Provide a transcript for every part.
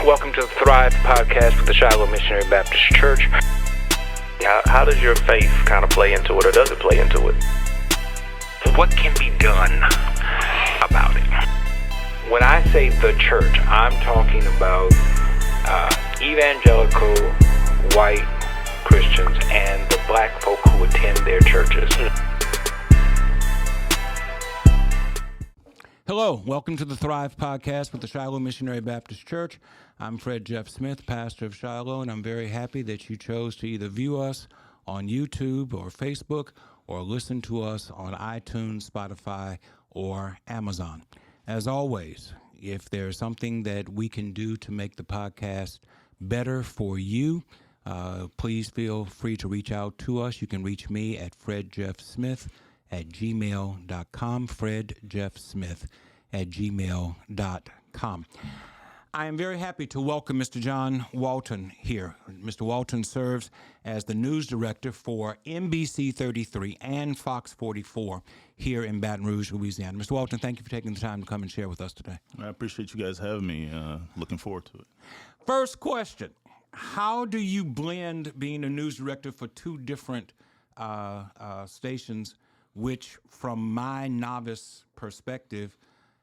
Welcome to the Thrive podcast with the Shiloh Missionary Baptist Church. How does your faith kind of play into it, or does it play into it? What can be done about it? When I say the church, I'm talking about evangelical white Christians and the black folk who attend their churches. Hello, welcome to the Thrive podcast with the Shiloh Missionary Baptist Church. I'm Fred Jeff Smith, pastor of Shiloh, and I'm very happy that you chose to either view us on YouTube or Facebook or listen to us on iTunes, Spotify, or Amazon. As always, if there's something that we can do to make the podcast better for you, please feel free to reach out to us. You can reach me at fredjeffsmith@gmail.com, fredjeffsmith@gmail.com. I am very happy to welcome Mr. John Walton here. Mr. Walton serves as the news director for NBC 33 and Fox 44 here in Baton Rouge, Louisiana. Mr. Walton, thank you for taking the time to come and share with us today. I appreciate you guys having me. Looking forward to it. First question, how do you blend being a news director for two different stations, which from my novice perspective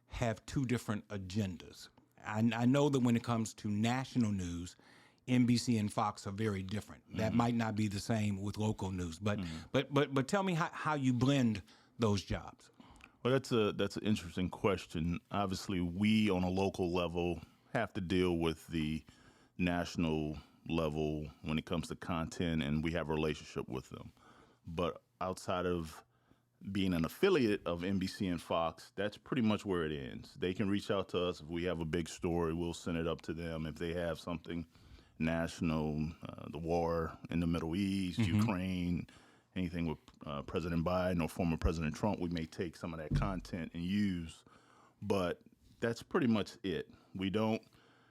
have two different agendas? I know that when it comes to national news, NBC and Fox are very different. That might not be the same with local news, but tell me how you blend those jobs. Well, that's an interesting question. Obviously, we on a local level have to deal with the national level when it comes to content, and we have a relationship with them. But outside of being an affiliate of NBC and Fox, that's pretty much where it ends. They can reach out to us if we have a big story. We'll send it up to them. If they have something national, the war in the Middle East, Ukraine, anything with President Biden or former President Trump, we may take some of that content and use. But that's pretty much it. We don't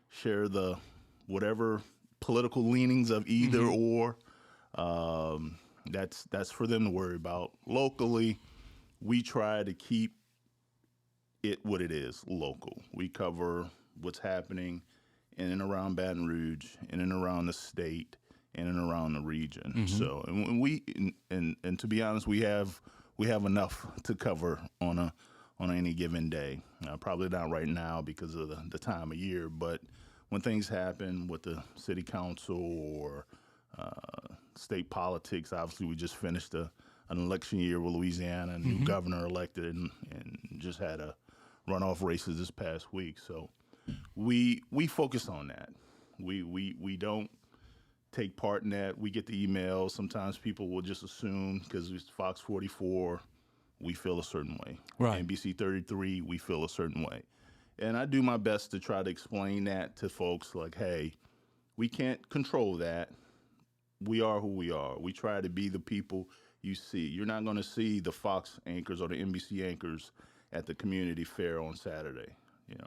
share the whatever political leanings of either or. That's for them to worry about. Locally, we try to keep it what it is, local. We cover what's happening in and around Baton Rouge, in and around the state, in and around the region. So, and to be honest, we have enough to cover on any given day. Probably not right now because of the time of year, but when things happen with the city council or state politics, obviously we just finished an election year with Louisiana, a new governor elected, and just had a runoff races this past week. So we focus on that. We don't take part in that. We get the emails. Sometimes people will just assume because it's Fox 44, we feel a certain way. Right. NBC 33, we feel a certain way. And I do my best to try to explain that to folks like, hey, we can't control that. We are who we are. We try to be the people you see. You're not going to see the Fox anchors or the NBC anchors at the community fair on Saturday.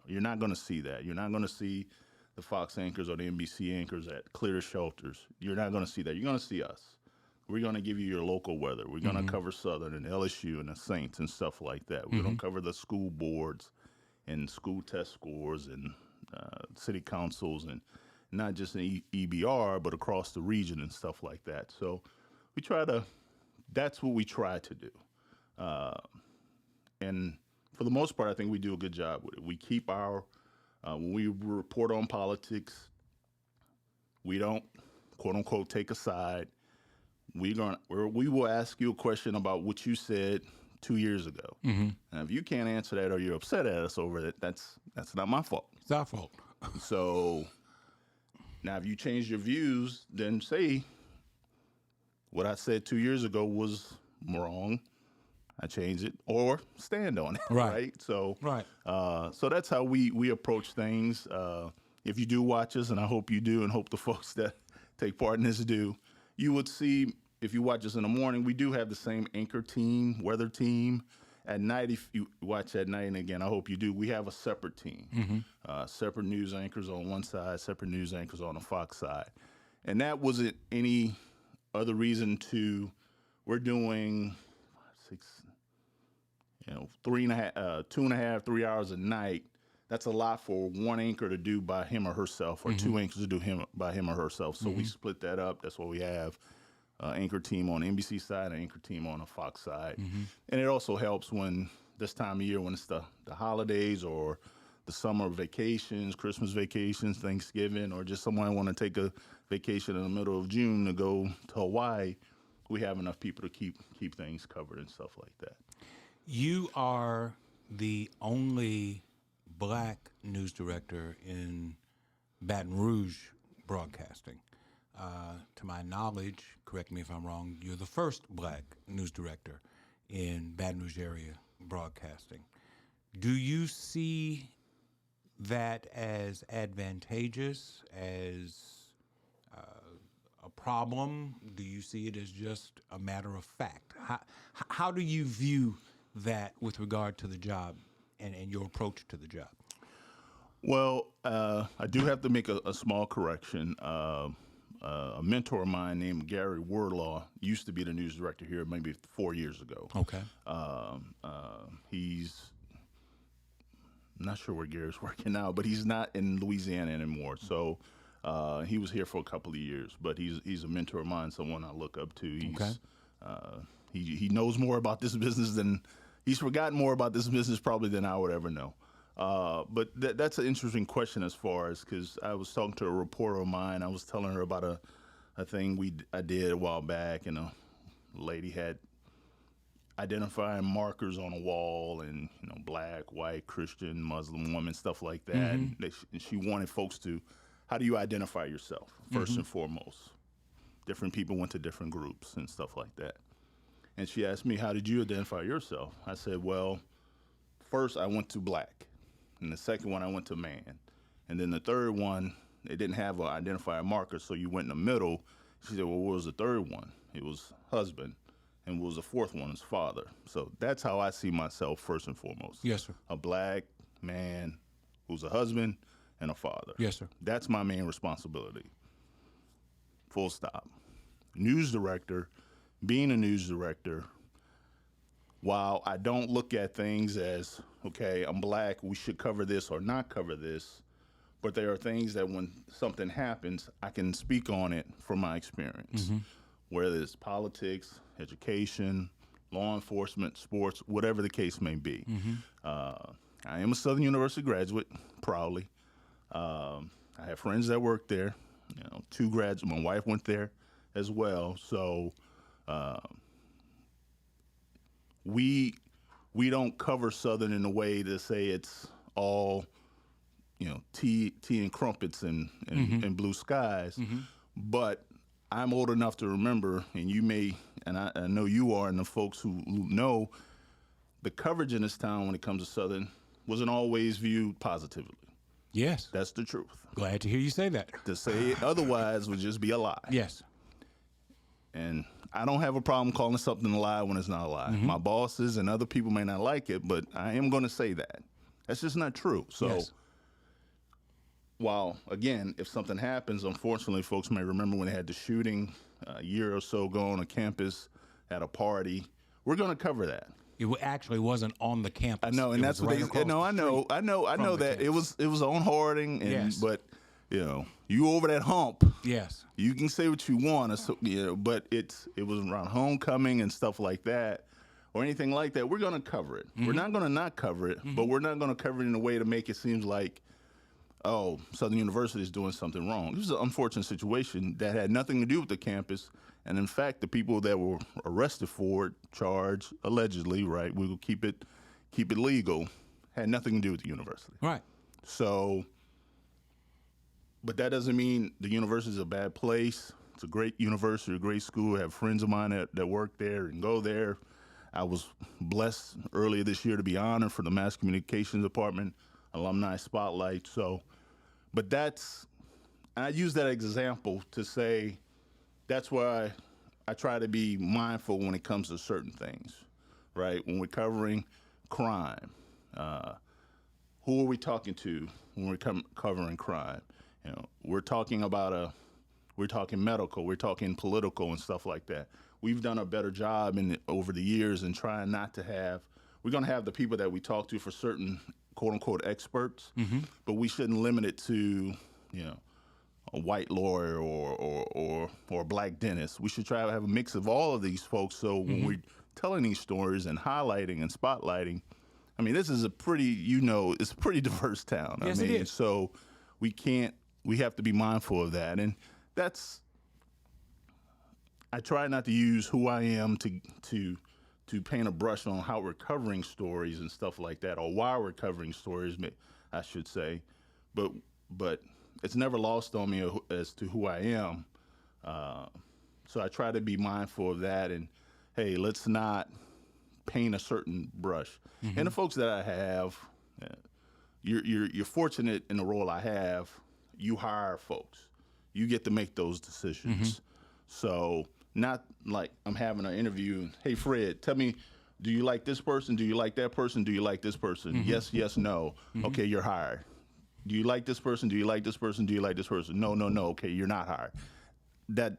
You're not going to see that. You're not going to see the Fox anchors or the NBC anchors at clear shelters. You're not going to see that. You're going to see us. We're going to give you your local weather. We're going to cover Southern and LSU and the Saints and stuff like that. We're going to cover the school boards and school test scores and city councils and not just in EBR, but across the region and stuff like that. So that's what we try to do. And for the most part, I think we do a good job with it. We keep when we report on politics, we don't, quote unquote, take a side. We will ask you a question about what you said 2 years ago. And if you can't answer that or you're upset at us over it, that's not my fault. It's our fault. So now, if you change your views, then say what I said 2 years ago was wrong. I change it or stand on it. Right. So so that's how we approach things. If you do watch us, and I hope you do, and hope the folks that take part in this do, you would see if you watch us in the morning, we do have the same anchor team, weather team. At night, if you watch at night, and again, I hope you do, we have a separate team, separate news anchors on one side, separate news anchors on the Fox side. And that wasn't any other reason we're doing 2.5, 3 hours a night. that's a lot for one anchor to do by him or herself, or two anchors to do by him or herself. So we split that up. That's why we have anchor team on the NBC side, an anchor team on the Fox side. And it also helps when this time of year, when it's the holidays or the summer vacations, Christmas vacations, Thanksgiving, or just someone want to take a vacation in the middle of June to go to Hawaii, we have enough people to keep things covered and stuff like that. You are the only Black news director in Baton Rouge broadcasting. To my knowledge, correct me if I'm wrong, you're the first Black news director in Baton Rouge area broadcasting. Do you see that as advantageous, as a problem? Do you see it as just a matter of fact? How do you view that with regard to the job and your approach to the job? Well, I do have to make a small correction. A mentor of mine named Gary Wardlaw used to be the news director here maybe 4 years ago. Okay. He's not sure where Gary's working now, but he's not in Louisiana anymore. So he was here for a couple of years, but he's a mentor of mine, someone I look up to. He's, he knows more about this business he's forgotten more about this business probably than I would ever know. But that's an interesting question as far as, because I was talking to a reporter of mine. I was telling her about a thing I did a while back, and a lady had identifying markers on a wall, and Black, white, Christian, Muslim, woman, stuff like that. And she wanted folks to, how do you identify yourself first and foremost? Different people went to different groups and stuff like that. And she asked me, how did you identify yourself? I said, well, first I went to Black, and the second one I went to man, and then the third one, they didn't have an identifier marker, so you went in the middle. She said, well, what was the third one? It was husband. And what was the fourth one? Is father. So that's how I see myself first and foremost. Yes, sir. A Black man who's a husband and a father. Yes, sir. That's my main responsibility. Full stop. News director, being a news director, while I don't look at things as, okay, I'm Black, we should cover this or not cover this, but there are things that when something happens, I can speak on it from my experience, whether it's politics, education, law enforcement, sports, whatever the case may be. I am a Southern University graduate, proudly. I have friends that work there, 2 grads. My wife went there as well. So we don't cover Southern in a way to say it's all, tea and crumpets and blue skies. But I'm old enough to remember, and you may, and I know you are, and the folks who know, the coverage in this town when it comes to Southern wasn't always viewed positively. Yes. That's the truth. Glad to hear you say that. To say it otherwise would just be a lie. Yes. And I don't have a problem calling something a lie when it's not a lie. My bosses and other people may not like it, but I am going to say that. That's just not true. So Yes. while, again, if something happens, unfortunately, folks may remember when they had the shooting a year or so ago on a campus at a party. We're going to cover that. It actually wasn't on the campus. I know, and It that's was what right they. No, across the I know the that campus. it was on Harding, and Yes. but you over that hump. Yes. You can say what you want, but it was around homecoming and stuff like that, or anything like that. We're going to cover it. We're not going to not cover it, but we're not going to cover it in a way to make it seem like, oh, Southern University is doing something wrong. This is an unfortunate situation that had nothing to do with the campus. And in fact, the people that were arrested for it, charged allegedly, right? We will keep it legal, had nothing to do with the university. Right. So, but that doesn't mean the university is a bad place. It's a great university, a great school. I have friends of mine that work there and go there. I was blessed earlier this year to be honored for the Mass Communications Department Alumni Spotlight. So, but I use that example to say that's why I try to be mindful when it comes to certain things, right? When we're covering crime, who are we talking to when we're covering crime? We're talking medical, we're talking political and stuff like that. We've done a better job over the years in trying not to have, we're going to have the people that we talk to for certain quote unquote experts, but we shouldn't limit it to, a white lawyer or a black dentist. We should try to have a mix of all of these folks. So when we're telling these stories and highlighting and spotlighting, I mean, this is it's a pretty diverse town. Yes, I mean, it is. so we have to be mindful of that. And I try not to use who I am to paint a brush on how we're covering stories and stuff like that, or why we're covering stories, I should say. But it's never lost on me as to who I am. So I try to be mindful of that. And hey, let's not paint a certain brush. And the folks that I have, you're fortunate in the role I have. You hire folks. You get to make those decisions. So not like I'm having an interview. Hey, Fred, tell me, do you like this person? Do you like that person? Do you like this person? Yes, no. Okay, you're hired. Do you like this person? Do you like this person? Do you like this person? No. Okay, you're not hired. That's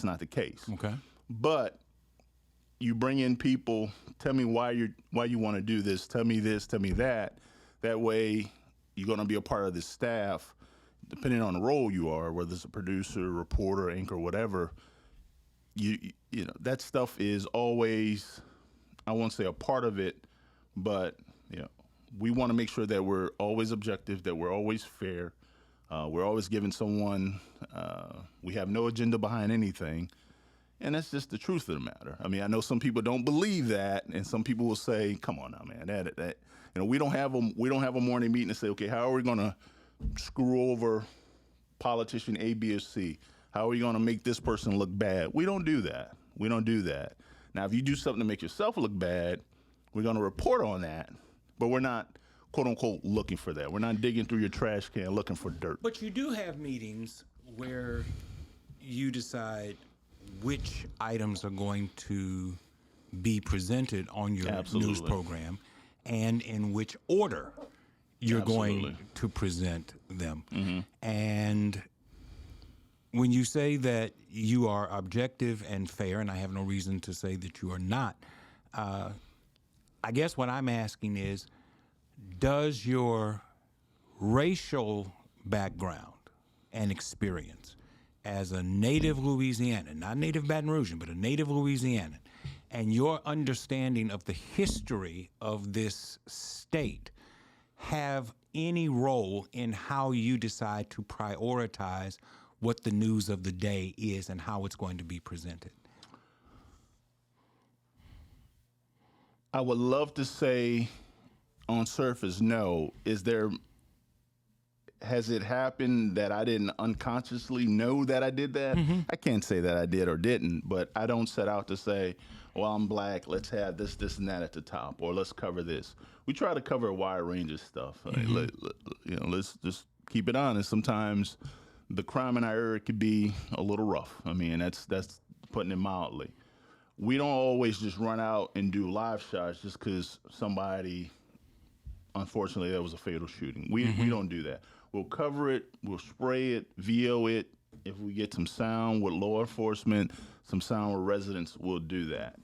not the case. Okay. But you bring in people, tell me why you want to do this, tell me that. That way you're going to be a part of the staff, depending on the role you are, whether it's a producer, reporter, anchor, whatever. You know, that stuff is always, I won't say a part of it, but we want to make sure that we're always objective, that we're always fair. We're always giving someone, we have no agenda behind anything. And that's just the truth of the matter. I mean, I know some people don't believe that, and some people will say, "Come on now, man, that we don't have a morning meeting and say, okay, how are we going to screw over politician A, B, or C? How are we going to make this person look bad?" We don't do that. Now, if you do something to make yourself look bad, we're going to report on that, but we're not, quote unquote, looking for that. We're not digging through your trash can looking for dirt. But you do have meetings where you decide which items are going to be presented on your news program and in which order you're going to present them. And when you say that you are objective and fair, and I have no reason to say that you are not, I guess what I'm asking is, does your racial background and experience as a native Louisianan, not native Baton Rougean, but a native Louisianan, and your understanding of the history of this state have any role in how you decide to prioritize what the news of the day is and how it's going to be presented? I would love to say on surface, no. Has it happened that I didn't unconsciously know that I did that? I can't say that I did or didn't, but I don't set out to say, well, I'm black, let's have this, and that at the top, or let's cover this. We try to cover a wide range of stuff. Let's just keep it honest. Sometimes the crime in our area could be a little rough. I mean, that's putting it mildly. We don't always just run out and do live shots just because somebody, unfortunately, that was a fatal shooting. We don't do that. We'll cover it, we'll spray it, VO it. If we get some sound with law enforcement, some sound with residents, we'll do that.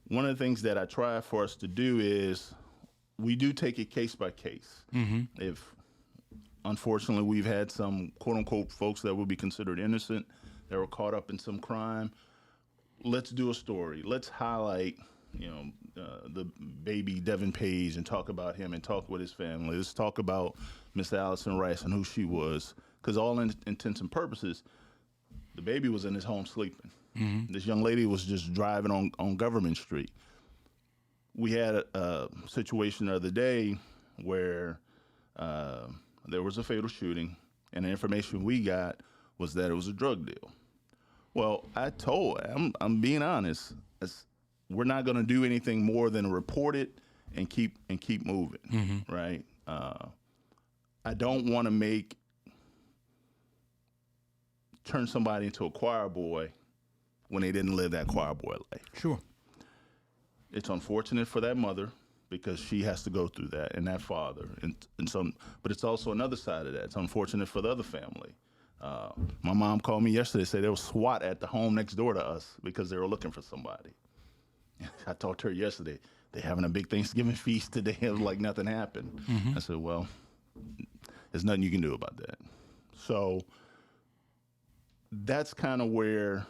One of the things that I try for us to do is we do take it case by case. If, unfortunately, we've had some quote-unquote folks that would be considered innocent that were caught up in some crime, let's do a story. Let's highlight the baby Devin Page and talk about him and talk with his family. Let's talk about Miss Allison Rice and who she was. Because all intents and purposes, the baby was in his home sleeping. This young lady was just driving on Government Street. We had a situation the other day where there was a fatal shooting, and the information we got was that it was a drug deal. Well, I'm being honest, we're not going to do anything more than report it and keep moving, right? I don't want to turn somebody into a choir boy when they didn't live that choir boy life. Sure. It's unfortunate for that mother because she has to go through that, and that father, but it's also another side of that. It's unfortunate for the other family. My mom called me yesterday, said there was SWAT at the home next door to us because they were looking for somebody. I talked to her yesterday. they're having a big Thanksgiving feast today. It was like nothing happened. I said, well, there's nothing you can do about that. So that's kind of where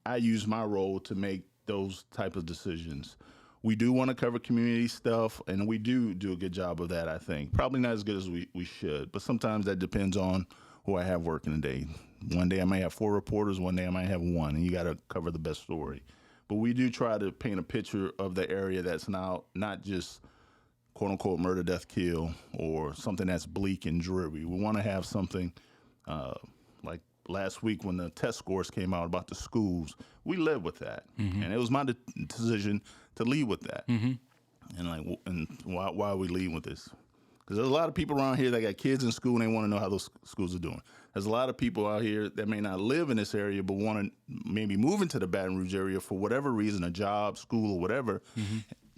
I use my role to make those type of decisions. We do want to cover community stuff, and we do a good job of that, I think. Probably not as good as we should, but sometimes that depends on who I have working a day. One day I may have 4 reporters, one day I might have 1, and you got to cover the best story. But we do try to paint a picture of the area that's now not just quote unquote murder, death, kill, or something that's bleak and dreary. We want to have something like last week when the test scores came out about the schools. We led with that, and it was my decision to lead with that. And why are we leading with this? Because there's a lot of people around here that got kids in school and they want to know how those schools are doing. There's a lot of people out here that may not live in this area but want to maybe move into the Baton Rouge area for whatever reason, a job, school, or whatever.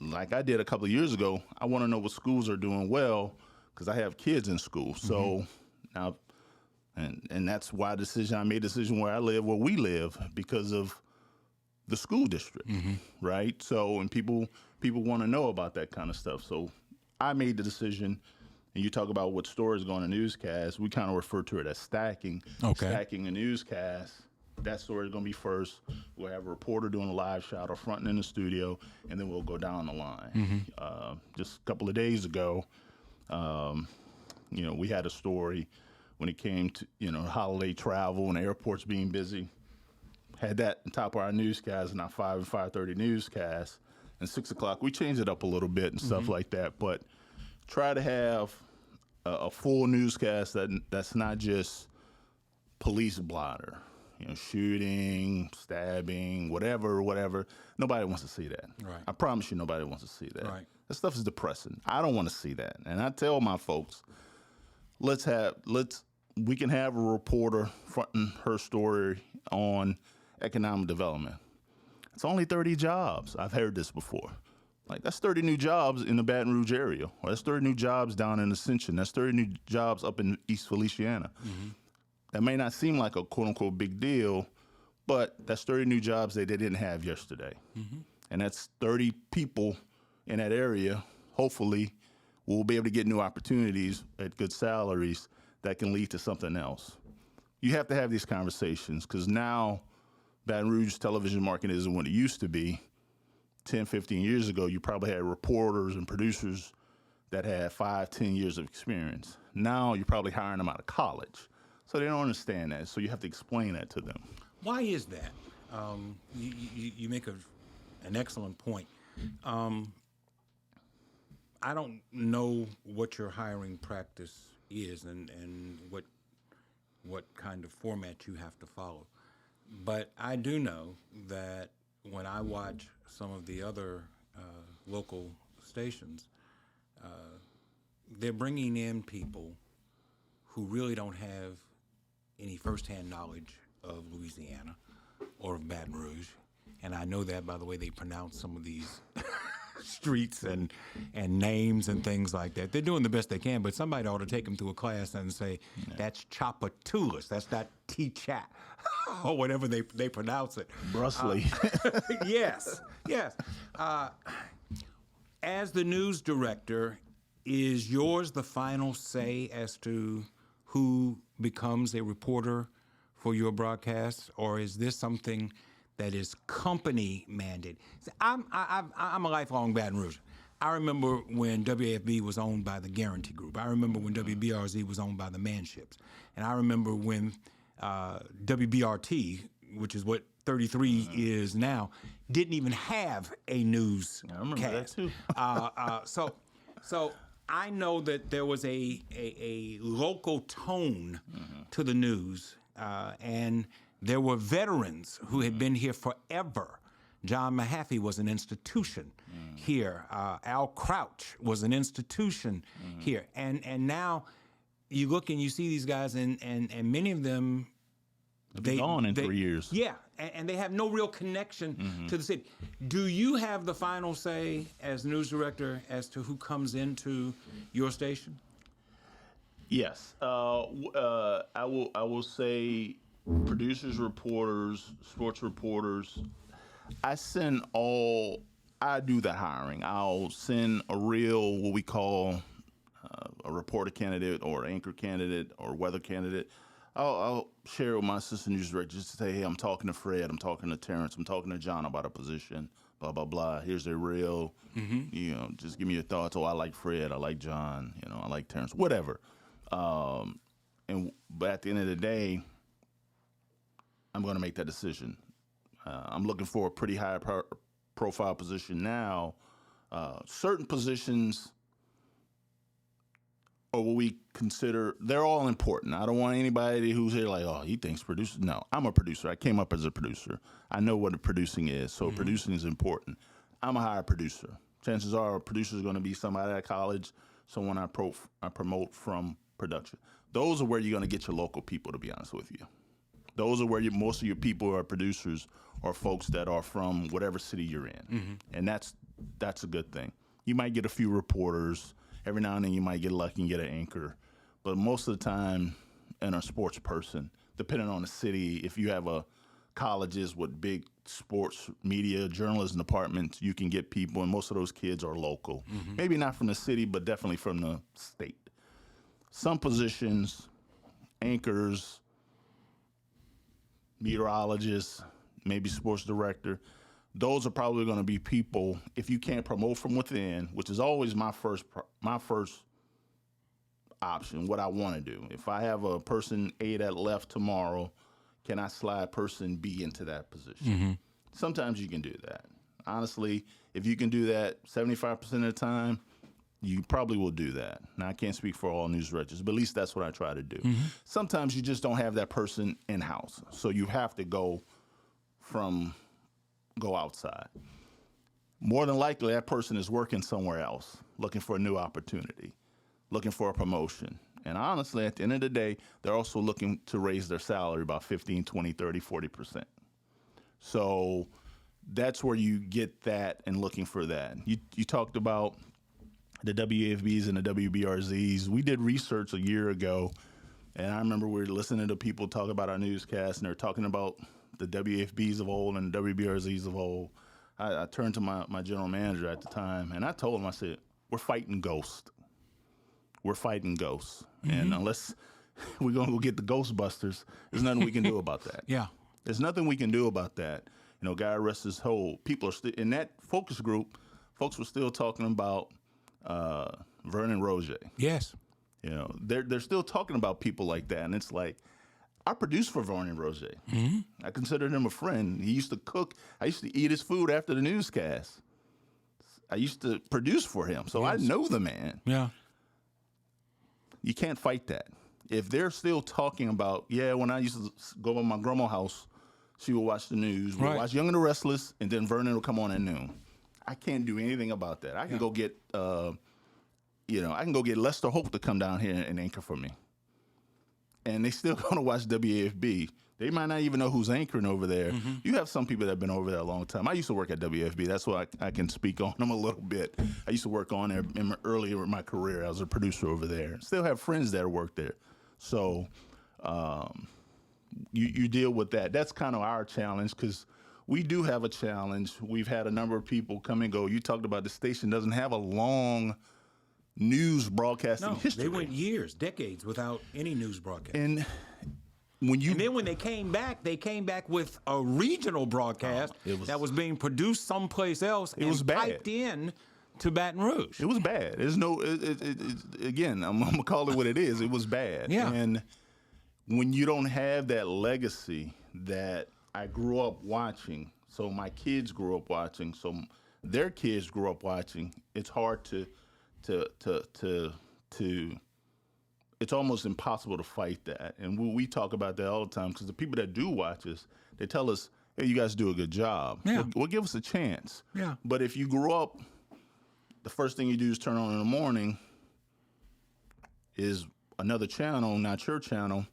Like I did a couple of years ago, I want to know what schools are doing well because I have kids in school. So now, and that's why I made a decision where we live, because of the school district, right? So, and people want to know about that kind of stuff. So I made the decision, and you talk about what stories go on a newscast, we kind of refer to it as stacking. Stacking a newscast. That story is going to be first. We'll have a reporter doing a live shot or fronting in the studio, and then we'll go down the line. Just a couple of days ago, we had a story when it came to, holiday travel and airports being busy. Had that on top of our newscast and our 5 and 5:30 newscast. And 6 o'clock, we changed it up a little bit and stuff like that. But try to have a full newscast that's not just police blotter, shooting, stabbing, whatever. Nobody wants to see that. Right. I promise you, nobody wants to see that. Right. That stuff is depressing. I don't want to see that. And I tell my folks, we can have a reporter fronting her story on economic development. It's only 30 jobs. I've heard this before. Like, that's 30 new jobs in the Baton Rouge area, or that's 30 new jobs down in Ascension. That's 30 new jobs up in East Feliciana. That may not seem like a quote-unquote big deal, but that's 30 new jobs that they didn't have yesterday. And that's 30 people in that area, hopefully, will be able to get new opportunities at good salaries that can lead to something else. You have to have these conversations, because now Baton Rouge television market isn't what it used to be. 10, 15 years ago, you probably had reporters and producers that had 5, 10 years of experience. Now you're probably hiring them out of college. So they don't understand that. So you have to explain that to them. Why is that? You make an excellent point. I don't know what your hiring practice is and what kind of format you have to follow. But I do know that when I watch some of the other local stations, they're bringing in people who really don't have any firsthand knowledge of Louisiana or of Baton Rouge. And I know that by the way they pronounce some of these streets and names and things like that. They're doing the best they can, but somebody ought to take them through a class and say, that's Chapatoulas, that's not T.H.R.I.V.E. or whatever they pronounce it. Brusley. Yes. As the news director, is yours the final say as to who becomes a reporter for your broadcast, or is this something that is company mandated? I'm a lifelong Baton Rouge. I remember when WAFB was owned by the Guarantee Group. I remember when WBRZ was owned by the Manships. And I remember when WBRT, which is what 33 is now, didn't even have a news I remember cast. That too. So I know that there was a local tone to the news, and there were veterans who had been here forever. John Mahaffey was an institution here. Al Crouch was an institution here. And now you look and you see these guys, and many of them, They'll be gone in 3 years. Yeah, and they have no real connection to the city. Do you have the final say as news director as to who comes into your station? Yes. I will say producers, reporters, sports reporters. I send all I do the hiring. I'll send a real, what we call a reporter candidate or anchor candidate or weather candidate. I'll share with my assistant news director just to say, hey, I'm talking to Fred, I'm talking to Terrence, I'm talking to John about a position, blah, blah, blah. Here's their real, just give me your thoughts. Oh, I like Fred, I like John, I like Terrence, whatever. But at the end of the day, I'm going to make that decision. I'm looking for a pretty high profile position now. Certain positions or what we consider, they're all important. I don't want anybody who's here like, oh, he thinks producer. No, I'm a producer. I came up as a producer. I know what producing is, so producing is important. I'm a higher producer. Chances are a producer is going to be somebody at college, someone I promote from production. Those are where you're going to get your local people, to be honest with you. Those are where most of your people are producers or folks that are from whatever city you're in. And that's a good thing. You might get a few reporters. Every now and then you might get lucky and get an anchor. But most of the time, and a sports person, depending on the city, if you have colleges with big sports media, journalism departments, you can get people, and most of those kids are local. Maybe not from the city, but definitely from the state. Some positions, anchors, meteorologists, maybe sports director, those are probably going to be people, if you can't promote from within, which is always my first option, what I want to do. If I have a person A that left tomorrow, can I slide person B into that position? Sometimes you can do that. Honestly, if you can do that 75% of the time, you probably will do that. Now, I can't speak for all news directors, but at least that's what I try to do. Sometimes you just don't have that person in-house, so you have to go outside. More than likely, that person is working somewhere else, looking for a new opportunity, looking for a promotion. And honestly, at the end of the day, they're also looking to raise their salary about 15, 20, 30, 40%. So that's where you get that and looking for that. You talked about the WAFBs and the WBRZs. We did research a year ago, and I remember we were listening to people talk about our newscast, and they're talking about the WFBs of old and the WBRZs of old. I turned to my general manager at the time, and I told him, I said, we're fighting ghosts. We're fighting ghosts. And unless we're going to go get the Ghostbusters, there's nothing we can do about that. There's nothing we can do about that. God rest his soul. People are still, in that focus group, folks were still talking about Vernon Roger. Yes. They're still talking about people like that, and it's like, I produced for Vernon Roger. I considered him a friend. He used to cook. I used to eat his food after the newscast. I used to produce for him, so I know the man. Yeah. You can't fight that. If they're still talking about, when I used to go to my grandma's house, she would watch the news. We'd watch Young and the Restless, and then Vernon would come on at noon. I can't do anything about that. I can go get, I can go get Lester Hope to come down here and anchor for me. And they still going to watch WAFB. They might not even know who's anchoring over there. You have some people that have been over there a long time. I used to work at WFB. That's why I can speak on them a little bit. I used to work on there earlier in my career. I was a producer over there. Still have friends that work there. So you deal with that. That's kind of our challenge, because we do have a challenge. We've had a number of people come and go. You talked about the station doesn't have a long news broadcasting history. They went years, decades without any news broadcast. And then when they came back with a regional broadcast that was being produced someplace else and piped in to Baton Rouge. It was bad. There's no, again, I'm going to call it what it is. It was bad. Yeah. And when you don't have that legacy that I grew up watching, so my kids grew up watching, so their kids grew up watching, it's hard to it's almost impossible to fight that. And we talk about that all the time, because the people that do watch us, they tell us, hey, you guys do a good job. Yeah. Well, give us a chance. Yeah. But if you grew up, the first thing you do is turn on in the morning is another channel, not your channel.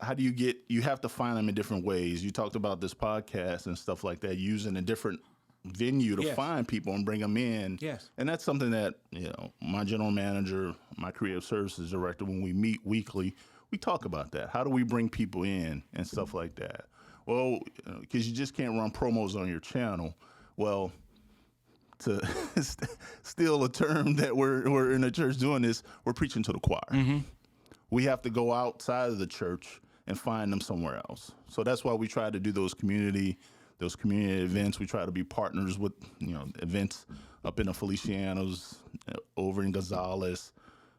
How do you have to find them in different ways. You talked about this podcast and stuff like that, using a different venue to find people and bring them in. Yes. And that's something that, my general manager, my creative services director, when we meet weekly, we talk about that. How do we bring people in and stuff like that? Well, because you just can't run promos on your channel. Well, to steal a term that we're in the church doing this, we're preaching to the choir. We have to go outside of the church and find them somewhere else. So that's why we try to do those community events. We try to be partners with, events up in the Felicianos, over in Gonzales,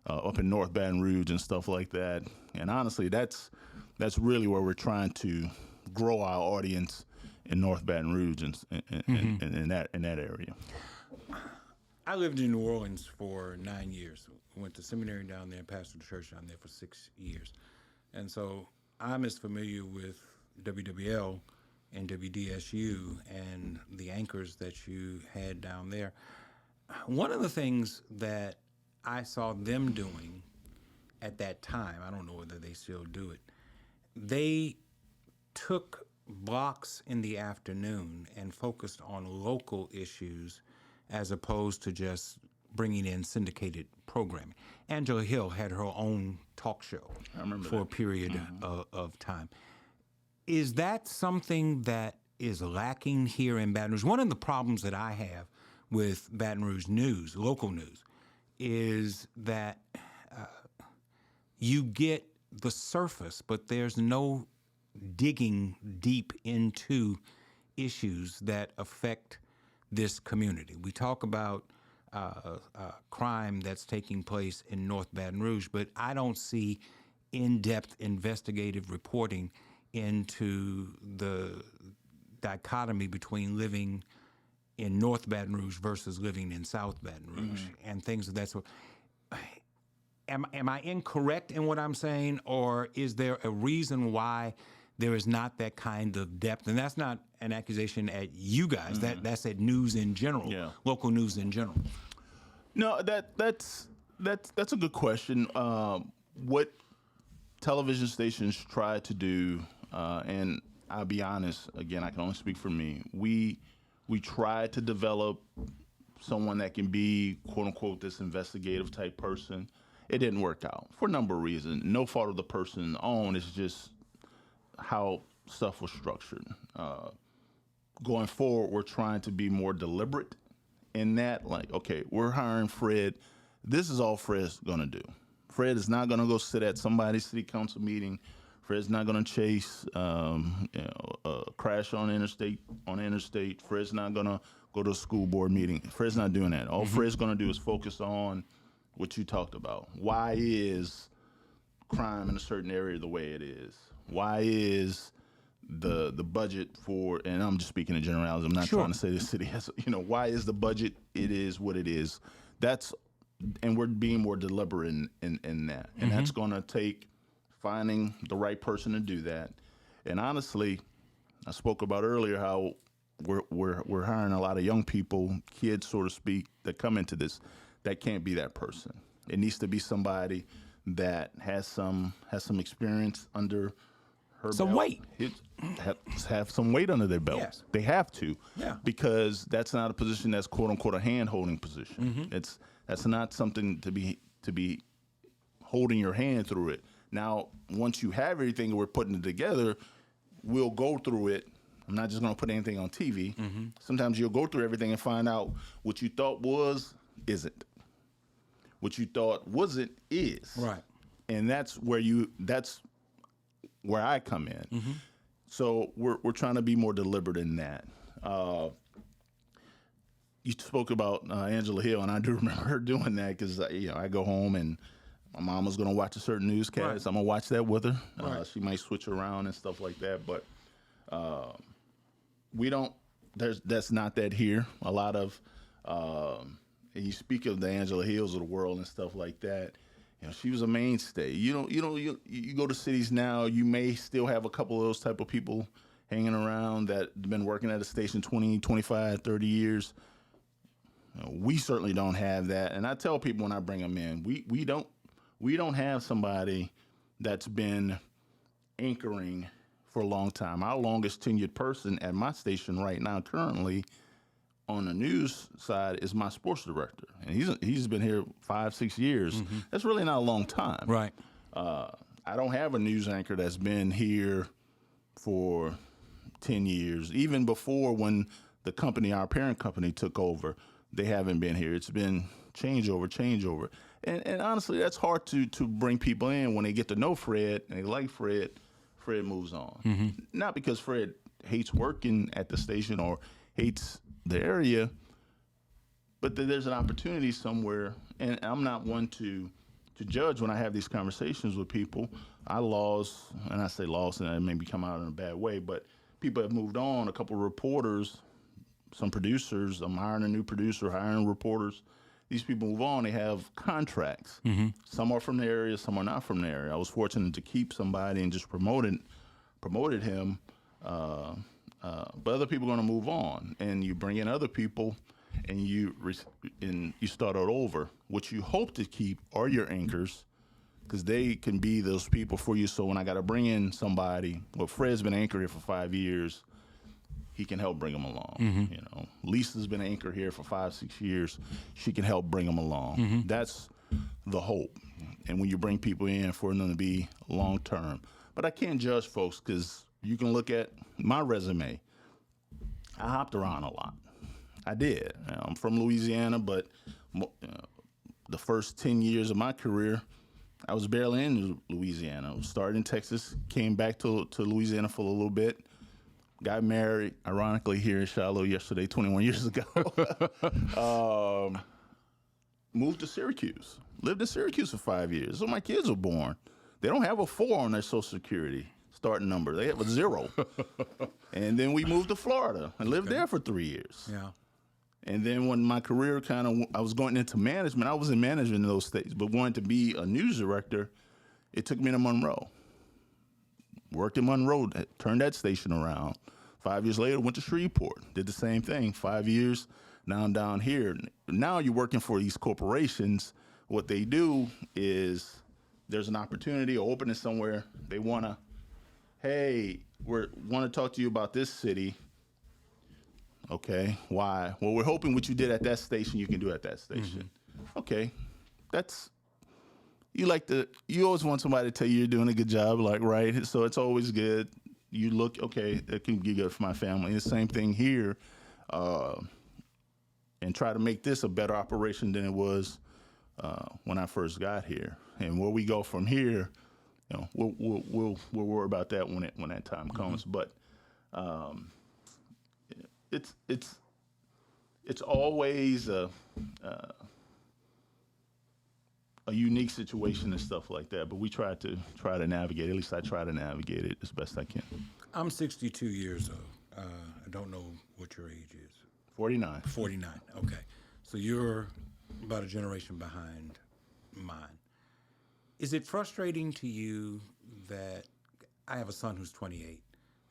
up in North Baton Rouge and stuff like that. And honestly, that's really where we're trying to grow our audience in North Baton Rouge and in that area. I lived in New Orleans for 9 years. Went to seminary down there and pastored the church down there for 6 years. And so I'm as familiar with WWL and WDSU and the anchors that you had down there. One of the things that I saw them doing at that time, I don't know whether they still do it, they took blocks in the afternoon and focused on local issues as opposed to just bringing in syndicated programming. Angela Hill had her own talk show for a period of time. Is that something that is lacking here in Baton Rouge? One of the problems that I have with Baton Rouge news, local news, is that you get the surface, but there's no digging deep into issues that affect this community. We talk about crime that's taking place in North Baton Rouge, but I don't see in-depth investigative reporting into the dichotomy between living in North Baton Rouge versus living in South Baton Rouge and things of that sort. Am I incorrect in what I'm saying, or is there a reason why there is not that kind of depth? And that's not an accusation at you guys. That's at news in general, local news in general. No, that's a good question. What television stations try to do, and I'll be honest, again, I can only speak for me. We try to develop someone that can be, quote unquote, this investigative type person. It didn't work out for a number of reasons. No fault of the person own. It's just how stuff was structured. Going forward, we're trying to be more deliberate in that. Like, okay, we're hiring Fred. This is all Fred's gonna do. Fred is not gonna go sit at somebody's city council meeting. Fred's not gonna chase crash on interstate. Fred's not gonna go to a school board meeting. Fred's not doing that. All Fred's gonna do is focus on what you talked about. Why is crime in a certain area the way it is? Why is the budget for, and I'm just speaking in generalities, I'm not trying to say the city has, why is the budget it is what it is? And we're being more deliberate in that. And that's going to take finding the right person to do that. And honestly, I spoke about earlier how we're hiring a lot of young people, kids, so to speak, that come into this. That can't be that person. It needs to be somebody that has some experience under her some belt. Weight. Have some weight under their belt. Yes. They have to, because that's not a position that's quote unquote a hand holding position. That's not something to be holding your hand through it. Now, once you have everything and we're putting it together, we'll go through it. I'm not just going to put anything on TV. Sometimes you'll go through everything and find out what you thought was isn't. What you thought wasn't is. Right. And that's where I come in. So we're trying to be more deliberate in that. You spoke about Angela Hill, and I do remember her doing that because I go home and my mom was going to watch a certain newscast. Right. I'm going to watch that with her. Right. She might switch around and stuff like that, but we don't. That's not that here. A lot of and you speak of the Angela Hills of the world and stuff like that. She was a mainstay. You go to cities now, you may still have a couple of those type of people hanging around that have been working at a station 20, 25, 30 years. We certainly don't have that. And I tell people when I bring them in, we don't have somebody that's been anchoring for a long time. Our longest tenured person at my station right now currently on the news side is my sports director, and he's been here 5-6 years. That's really not a long time. Right. I don't have a news anchor that's been here for 10 years. Even before when the company, our parent company, took over, they haven't been here. It's been changeover. And honestly, that's hard to bring people in when they get to know Fred and they like Fred. Fred moves on. Not because Fred hates working at the station or hates the area, but there's an opportunity somewhere. And I'm not one to judge when I have these conversations with people. I lost, and I say lost, and it maybe come out in a bad way, but people have moved on. A couple of reporters, some producers. I'm hiring a new producer, hiring reporters. These people move on. They have contracts. Some are from the area, some are not from the area. I was fortunate to keep somebody and just promoted him. But other people are going to move on, and you bring in other people, and you start out over. What you hope to keep are your anchors, because they can be those people for you. So when I got to bring in somebody, well, Fred's been anchor here for 5 years. He can help bring them along. You know, Lisa's been an anchor here for 5-6 years. She can help bring them along. That's the hope. And when you bring people in for them to be long term, but I can't judge folks because you can look at my resume. I hopped around a lot. I did. I'm from Louisiana, but the first 10 years of my career, I was barely in Louisiana. I started in Texas, came back to Louisiana for a little bit. Got married, ironically, here in Shiloh yesterday, 21 years ago. Moved to Syracuse. Lived in Syracuse for 5 years. So my kids were born. They don't have a 4 on their Social Security starting number. They have a 0. And then we moved to Florida and lived there for 3 years. Yeah. And then when my career I was going into management. I was in management in those states, but wanted to be a news director. It took me to Monroe. Worked in Monroe, turned that station around. 5 years later, went to Shreveport, did the same thing. 5 years, now I'm down here. Now you're working for these corporations. What they do is there's an opportunity or opening somewhere. They want to, hey, we want to talk to you about this city. Okay, why? Well, we're hoping what you did at that station, you can do at that station. Okay, you always want somebody to tell you you're doing a good job, like, right? So it's always good. You look, okay, it can be good for my family. And the same thing here, and try to make this a better operation than it was when I first got here. And where we go from here, you know, we'll worry about that when that time comes. But it's always a unique situation and stuff like that, but we try to navigate. At least I try to navigate it as best I can. I'm 62 years old. I don't know what your age is. 49. 49. Okay, so you're about a generation behind mine. Is it frustrating to you that I have a son who's 28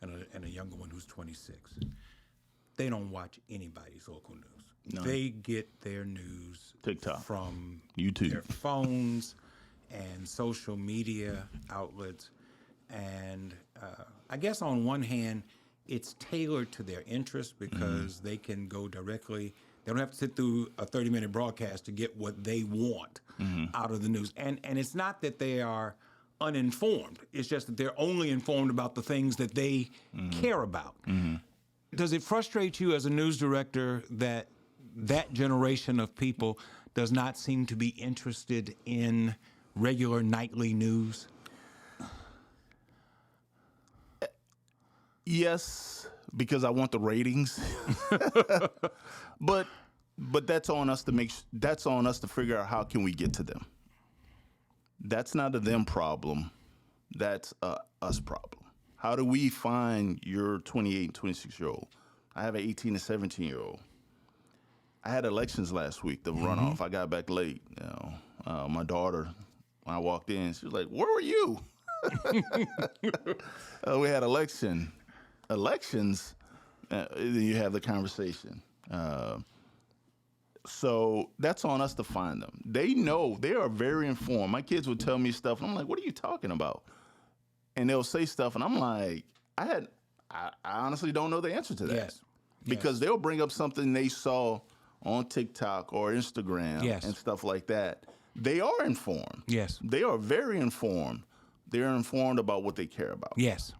and a younger one who's 26? They don't watch anybody's local news. No. They get their news TikTok, from YouTube, their phones and social media outlets. And I guess on one hand, it's tailored to their interests because they can go directly. They don't have to sit through a 30-minute broadcast to get what they want out of the news. And it's not that they are uninformed. It's just that they're only informed about the things that they care about. Does it frustrate you as a news director that generation of people does not seem to be interested in regular nightly news? Yes, because I want the ratings. but that's on us to figure out how can we get to them. That's not a them problem. That's a us problem. How do we find your 28 and 26-year-old? I have an 18 and 17-year-old. I had elections last week, the runoff. I got back late. You know, my daughter, when I walked in, she was like, "Where were you?" We had elections. Then you have the conversation. So that's on us to find them. They know, they are very informed. My kids would tell me stuff, and I'm like, "What are you talking about?" And they'll say stuff, and I'm like, I honestly don't know the answer to that. Yes. Because they'll bring up something they saw on TikTok or Instagram and stuff like that. They are informed. Yes. They are very informed. They're informed about what they care about. Yes.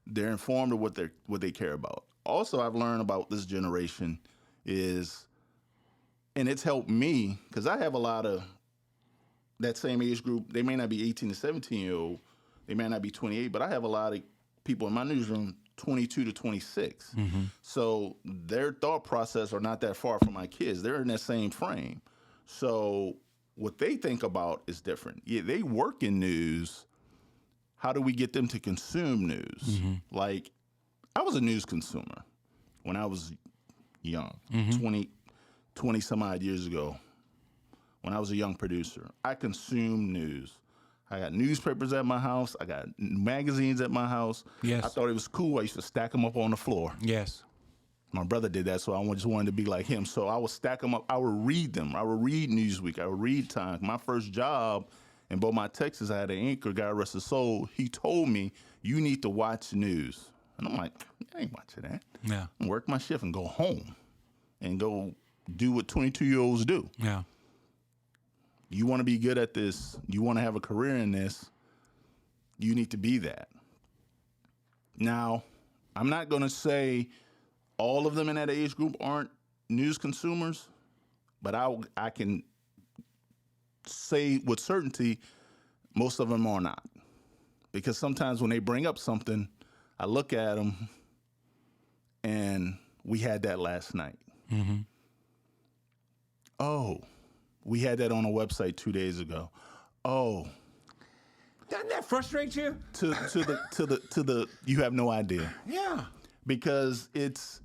They're informed of what they care about. Also, I've learned about this generation is And it's helped me because I have a lot of that same age group. They may not be 18 to 17-year-old. They may not be 28, but I have a lot of people in my newsroom 22 to 26. So their thought process are not that far from my kids. They're in that same frame. So what they think about is different. Yeah, they work in news. How do we get them to consume news? Like, I was a news consumer when I was young, 20 some odd years ago, when I was a young producer. I consumed news. I got newspapers at my house. I got magazines at my house. Yes. I thought it was cool. I used to stack them up on the floor. Yes. My brother did that, so I just wanted to be like him. So I would stack them up. I would read them. I would read Newsweek. I would read Time. My first job in Beaumont, Texas, I had an anchor, God rest his soul. He told me, you need to watch news. And I'm like, I ain't watching that. Yeah. And work my shift and go home and go do what 22-year-olds do. Yeah. You want to be good at this. You want to have a career in this. You need to be that. Now, I'm not going to say all of them in that age group aren't news consumers, but I can say with certainty most of them are not. Because sometimes when they bring up something, I look at them and we had that last night. Oh, we had that on a website 2 days ago. Oh, Doesn't that frustrate you? to the you have no idea, Yeah. because it's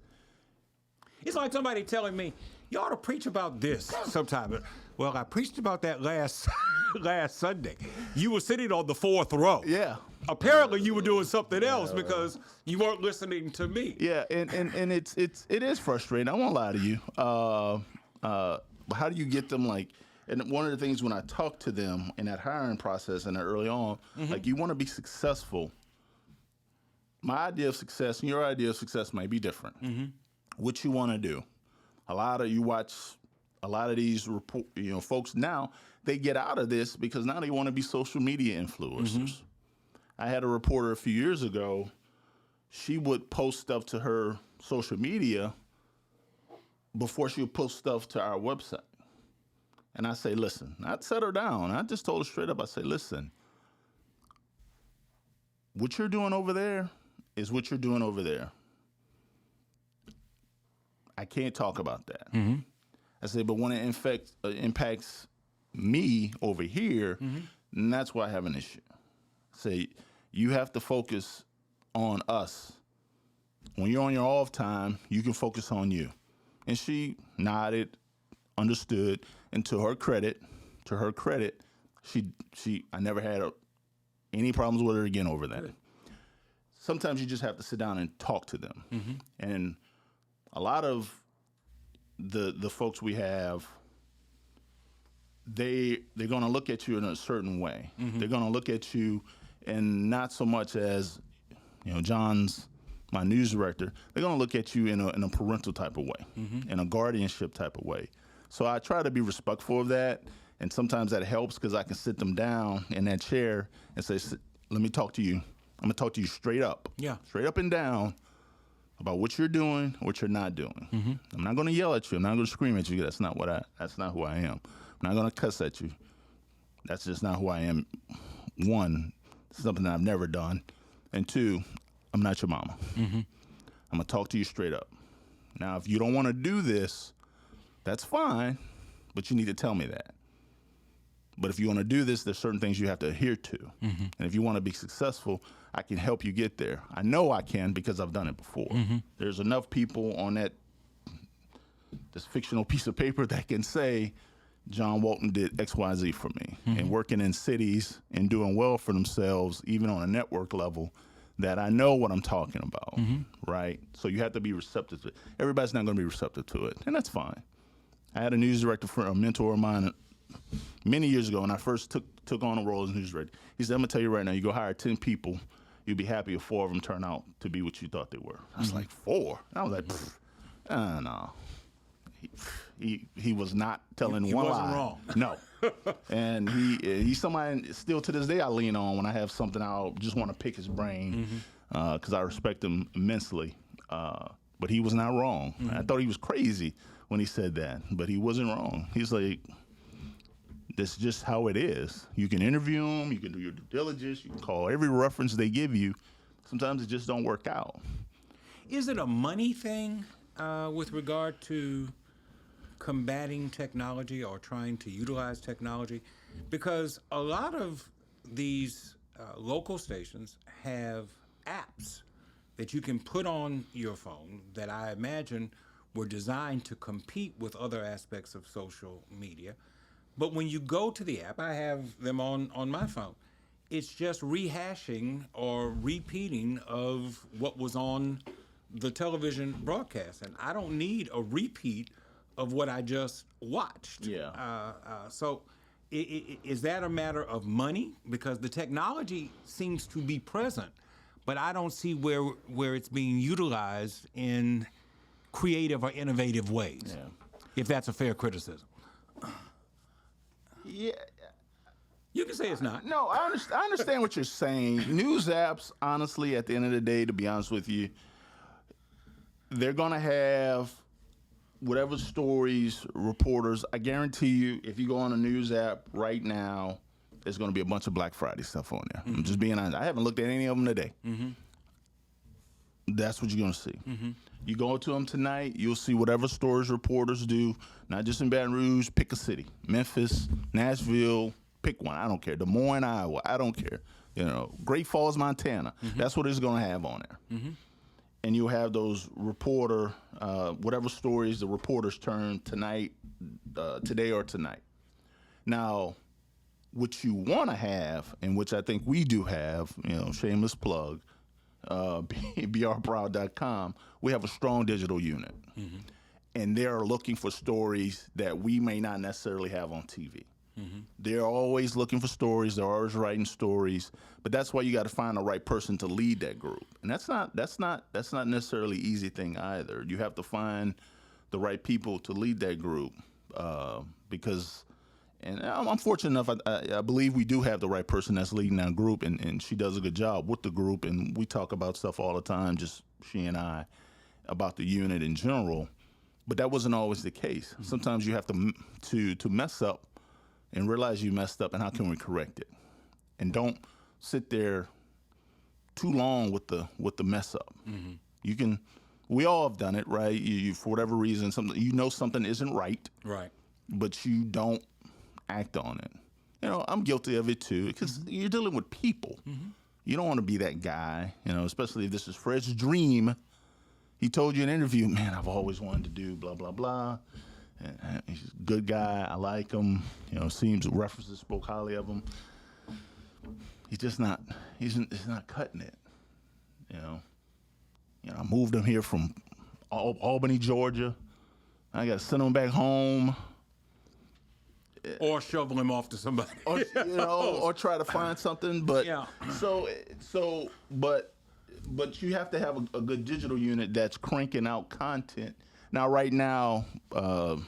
It's like somebody telling me, you ought to preach about this sometime. Well, I preached about that last Sunday. You were sitting on the fourth row. yeah. Apparently you were doing something else because you weren't listening to me. Yeah, and it is frustrating. I won't lie to you. How do you get them like? And one of the things when I talk to them in that hiring process and early on, like you want to be successful. My idea of success and your idea of success might be different. What you want to do? You watch a lot of these folks now. They get out of this because now they want to be social media influencers. I had a reporter a few years ago. She would post stuff to her social media before she would post stuff to our website. And I say, listen, I'd set her down. I just told her straight up, I say, listen, what you're doing over there is what you're doing over there. I can't talk about that. I say, but when it impacts me over here, then that's why I have an issue. Say, you have to focus on us. When you're on your off time, you can focus on you. And she nodded, understood, and to her credit, I never had any problems with her again over that. Sometimes you just have to sit down and talk to them. And a lot of the folks we have, they're going to look at you in a certain way. They're going to look at you, and not so much as, John's my news director. They're going to look at you in a parental type of way, in a guardianship type of way. So I try to be respectful of that, and sometimes that helps because I can sit them down in that chair and say, "Let me talk to you. I'm going to talk to you straight up, straight up and down about what you're doing, what you're not doing. I'm not going to yell at you. I'm not going to scream at you. That's not who I am. I'm not going to cuss at you. That's just not who I am. One, it's something that I've never done, and two, I'm not your mama. I'm going to talk to you straight up. Now, if you don't want to do this, that's fine, but you need to tell me that. But if you want to do this, there's certain things you have to adhere to. And if you want to be successful, I can help you get there. I know I can because I've done it before. There's enough people on this fictional piece of paper that can say, John Walton did X, Y, Z for me. And working in cities and doing well for themselves, even on a network level, that I know what I'm talking about, right? So you have to be receptive to it. Everybody's not going to be receptive to it, and that's fine. I had a news director, a mentor of mine, many years ago when I first took on a role as news director. He said, I'm going to tell you right now, you go hire 10 people, you'll be happy if 4 of them turn out to be what you thought they were. I was like, 4? I was like, no. He was not telling one lie. He wasn't wrong. No. And he's somebody still to this day I lean on when I have something I'll just want to pick his brain because I respect him immensely. But he was not wrong. I thought he was crazy when he said that, but he wasn't wrong. He's like, that's just how it is. You can interview them, you can do your due diligence, you can call every reference they give you. Sometimes it just don't work out. Is it a money thing with regard to combating technology or trying to utilize technology? Because a lot of these local stations have apps that you can put on your phone that I imagine were designed to compete with other aspects of social media. But when you go to the app, I have them on my phone, it's just rehashing or repeating of what was on the television broadcast. And I don't need a repeat of what I just watched. Yeah. So is that a matter of money? Because the technology seems to be present, but I don't see where it's being utilized in creative or innovative ways, if that's a fair criticism. Yeah. You can say it's not. No, I understand what you're saying. News apps, honestly, at the end of the day, to be honest with you, they're going to have whatever stories, reporters. I guarantee you, if you go on a news app right now, there's going to be a bunch of Black Friday stuff on there. I'm just being honest. I haven't looked at any of them today. That's what you're going to see. You go to them tonight, you'll see whatever stories reporters do, not just in Baton Rouge, pick a city. Memphis, Nashville, pick one. I don't care. Des Moines, Iowa. I don't care. Great Falls, Montana. That's what it's going to have on there. And you'll have those reporter, whatever stories the reporters turn tonight, today or tonight. Now, what you want to have, and which I think we do have, shameless plug, brproud.com, we have a strong digital unit. And they're looking for stories that we may not necessarily have on TV. They're always looking for stories. They're always writing stories, but that's why you got to find the right person to lead that group, and that's not necessarily an easy thing either. You have to find the right people to lead that group because, and I'm fortunate enough. I believe we do have the right person that's leading that group, and she does a good job with the group. And we talk about stuff all the time, just she and I, about the unit in general. But that wasn't always the case. Sometimes you have to mess up and realize you messed up, and how can we correct it? And don't sit there too long with the mess up. You can. We all have done it, right? You for whatever reason, something isn't right, but you don't act on it. I'm guilty of it too, because you're dealing with people. You don't want to be that guy, especially if this is Fred's dream. He told you in an interview, man, I've always wanted to do blah blah blah. And he's a good guy. I like him. Seems references spoke highly of him. He's just not. He's not cutting it. I moved him here from Albany, Georgia. I got to send him back home, or shovel him off to somebody, or try to find something. But but you have to have a good digital unit that's cranking out content. Now, right now, we're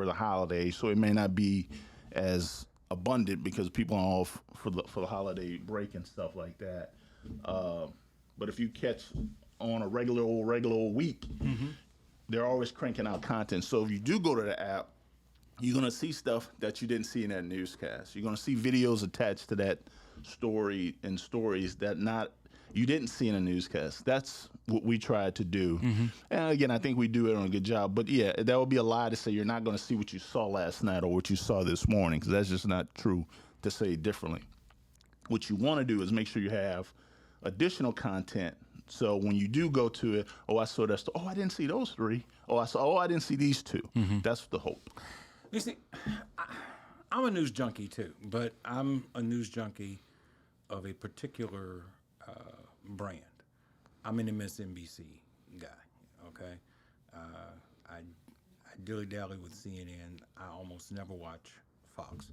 the holidays, so it may not be as abundant because people are off for the holiday break and stuff like that. But if you catch on a regular old week, they're always cranking out content. So if you do go to the app, you're going to see stuff that you didn't see in that newscast. You're going to see videos attached to that story and stories that you didn't see in a newscast. That's what we tried to do. And again, I think we do it on a good job. But yeah, that would be a lie to say you're not going to see what you saw last night or what you saw this morning, because that's just not true to say it differently. What you want to do is make sure you have additional content. So when you do go to it, I saw that. I didn't see those three. I didn't see these two. That's the hope. You see, I'm a news junkie too, but I'm a news junkie of a particular brand. I'm an MSNBC guy, okay? I dilly-dally with CNN. I almost never watch Fox.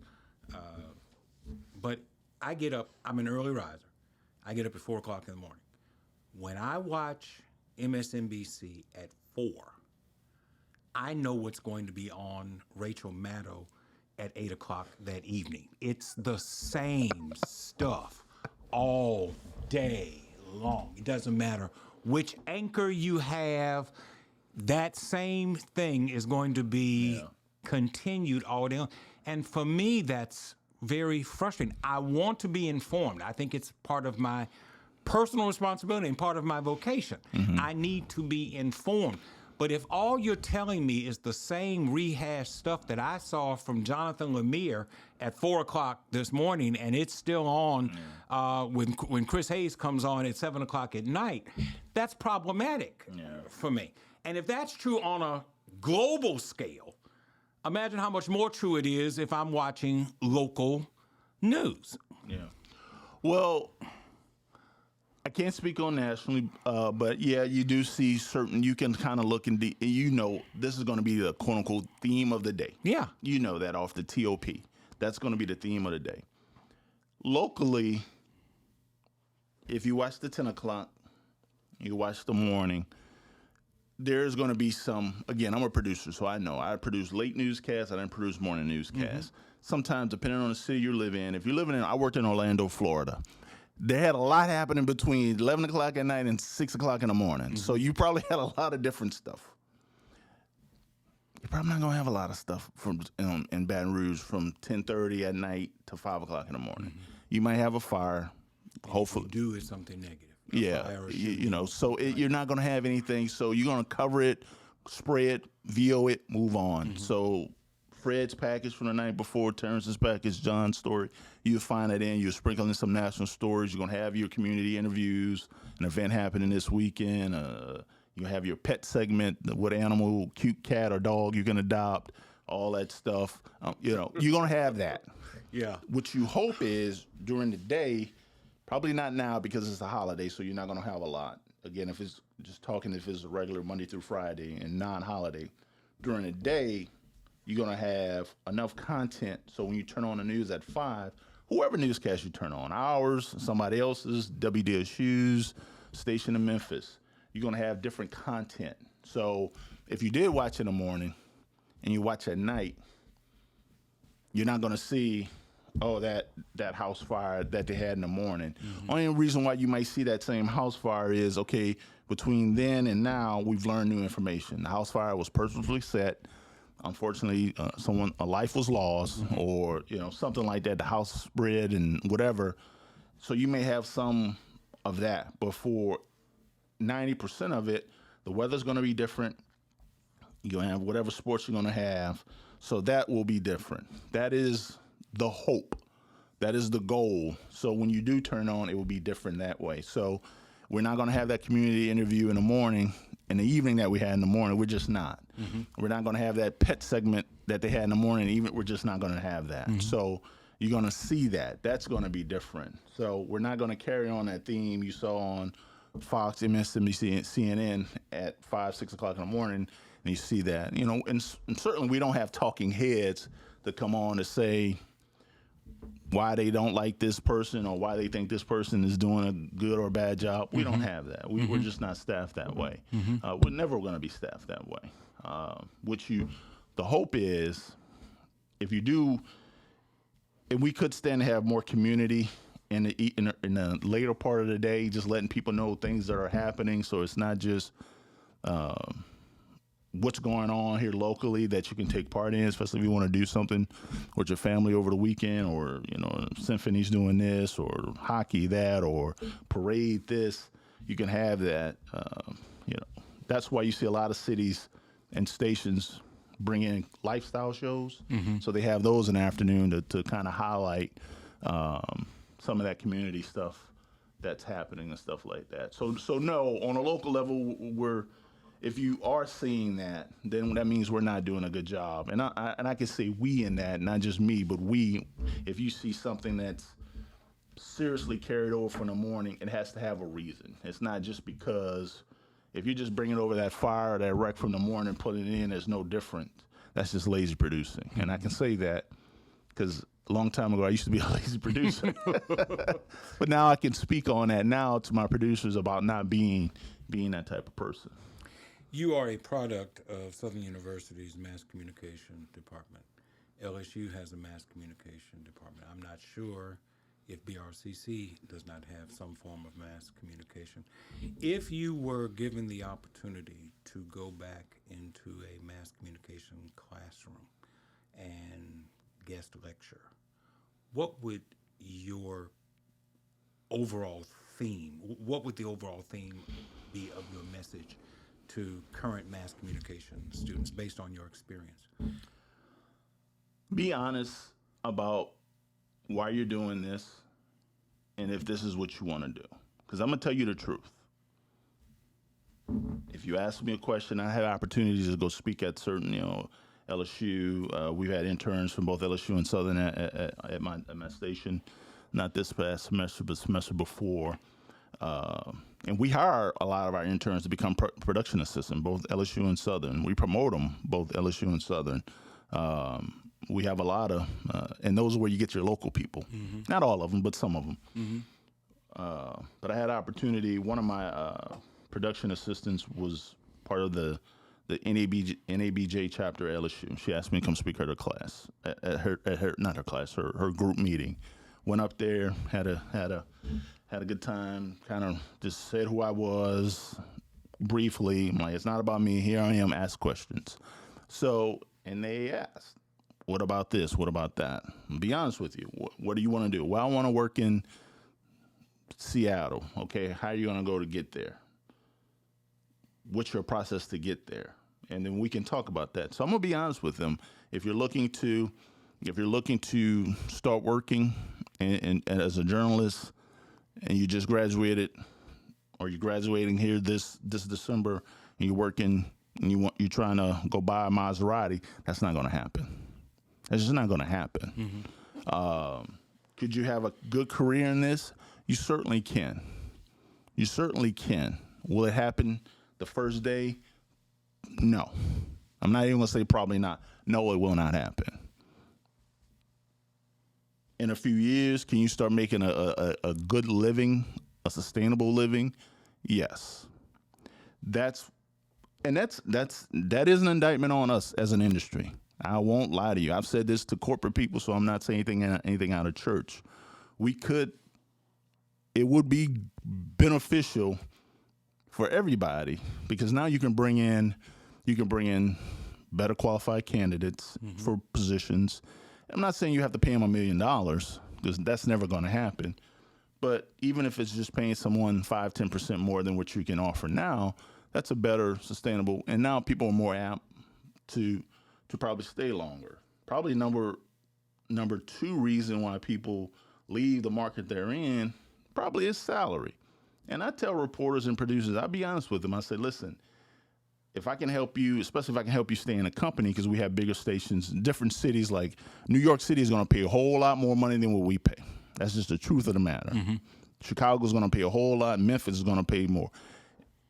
But I get up, I'm an early riser. I get up at 4 o'clock in the morning. When I watch MSNBC at 4, I know what's going to be on Rachel Maddow at 8 o'clock that evening. It's the same stuff all day long. It doesn't matter which anchor you have. that same thing is going to be continued all day long. And for me, that's very frustrating. I want to be informed. I think it's part of my personal responsibility and part of my vocation. I need to be informed. But if all you're telling me is the same rehashed stuff that I saw from Jonathan Lemire at 4 o'clock this morning, and it's still on when Chris Hayes comes on at 7 o'clock at night, that's problematic for me. And if that's true on a global scale, imagine how much more true it is if I'm watching local news. Yeah. Well, I can't speak on nationally, but yeah, you do see certain, you can kind of look and this is going to be the quote unquote theme of the day. Yeah. You know that off the TOP. That's going to be the theme of the day. Locally, if you watch the 10 o'clock, you watch the morning, there's going to be some, again, I'm a producer, so I know. I produce late newscasts, I didn't produce morning newscasts. Sometimes, depending on the city you live in, if you're living in, I worked in Orlando, Florida. They had a lot happening between 11 o'clock at night and 6 o'clock in the morning. So you probably had a lot of different stuff. You're probably not going to have a lot of stuff from in Baton Rouge from 10:30 at night to 5 o'clock in the morning. You might have a fire, hopefully. If you do, it's something negative. So you're not going to have anything. So you're going to cover it, spray it, VO it, move on. So Fred's package from the night before, Terrence's package, John's story, you find it in, you're sprinkling some national stories, you're going to have your community interviews, an event happening this weekend, you have your pet segment, what animal, cute cat or dog you can adopt, all that stuff. You're going to have that. Yeah. What you hope is during the day, probably not now because it's a holiday, so you're not going to have a lot. Again, if it's a regular Monday through Friday and non-holiday, during the day, you're going to have enough content so when you turn on the news at 5, whoever newscast you turn on, ours, somebody else's, WDSU's, station in Memphis, you're going to have different content. So if you did watch in the morning and you watch at night, you're not going to see, that house fire that they had in the morning. Only reason why you might see that same house fire is, between then and now, we've learned new information. The house fire was purposefully set. Unfortunately, a life was lost, or something like that. The house spread and whatever. So you may have some of that, but for 90% of it, the weather's going to be different. You're going to have whatever sports you're going to have, so that will be different. That is the hope. That is the goal. So when you do turn on, it will be different that way. So we're not going to have that community interview in the morning. In the evening that we had in the morning, we're just not. We're not going to have that pet segment that they had in the morning. We're just not going to have that. So you're going to see that. That's going to be different. So we're not going to carry on that theme you saw on Fox, MSNBC, and CNN at 5, 6 o'clock in the morning, and you see that. And certainly we don't have talking heads that come on to say why they don't like this person or why they think this person is doing a good or bad job. We don't have that. We're just not staffed that way. We're never going to be staffed that way. The hope is, if you do, and we could stand to have more community in the later part of the day, just letting people know things that are happening, so it's not just what's going on here locally that you can take part in, especially if you want to do something with your family over the weekend, or symphony's doing this, or hockey that, or parade this. You can have that. That's why you see a lot of cities and stations bring in lifestyle shows. So they have those in the afternoon to kind of highlight some of that community stuff that's happening and stuff like that. So no, on a local level, if you are seeing that, then that means we're not doing a good job. And I can say we in that, not just me, but we. If you see something that's seriously carried over from the morning, it has to have a reason. It's not just because if you're just bringing over that fire or that wreck from the morning and putting it in, it's no different. That's just lazy producing. And I can say that because a long time ago I used to be a lazy producer. But now I can speak on that now to my producers about not being that type of person. You are a product of Southern University's mass communication department. LSU has a mass communication department. I'm not sure if BRCC does not have some form of mass communication. If you were given the opportunity to go back into a mass communication classroom and guest lecture, what would your overall theme, what would the overall theme be of your message to current mass communication students based on your experience? Be honest about why you're doing this and if this is what you want to do. Because I'm going to tell you the truth. If you ask me a question, I had opportunities to go speak at certain, LSU. We've had interns from both LSU and Southern at my station, not this past semester, but semester before. And we hire a lot of our interns to become production assistants, both LSU and Southern. We promote them, both LSU and Southern. We have a lot of, and those are where you get your local people. Mm-hmm. Not all of them, but some of them. Mm-hmm. But I had an opportunity. One of my production assistants was part of the NABJ chapter at LSU. She asked me to come speak at her class, at her not her class, her group meeting. Went up there, had a good time. Kind of just said who I was briefly. I'm like, it's not about me. Here I am. Ask questions. So, and they asked, what about this? What about that? I'll be honest with you. What do you want to do? Well, I want to work in Seattle. Okay, how are you going to go to get there? What's your process to get there? And then we can talk about that. So I'm going to be honest with them. If you're looking to start working and as a journalist, and you just graduated, or you're graduating here this December, and you're working, and you're trying to go buy a Maserati, that's not going to happen. That's just not going to happen. Mm-hmm. Could you have a good career in this? You certainly can. You certainly can. Will it happen the first day? No. I'm not even going to say probably not. No, it will not happen. In a few years, can you start making a good living, a sustainable living? Yes. That is an indictment on us as an industry. I won't lie to you. I've said this to corporate people, so I'm not saying anything out of church. It would be beneficial for everybody, because now you can bring in better qualified candidates mm-hmm. for positions. I'm not saying you have to pay them $1 million, because that's never going to happen. But even if it's just paying someone 5-10% more than what you can offer now, that's a better sustainable. And now people are more apt to probably stay longer. Probably number two reason why people leave the market they're in probably is salary. And I tell reporters and producers, I'll be honest with them. I say, listen, if I can help you, especially if I can help you stay in a company, because we have bigger stations in different cities, like New York City is going to pay a whole lot more money than what we pay. That's just the truth of the matter. Mm-hmm. Chicago's going to pay a whole lot. Memphis is going to pay more.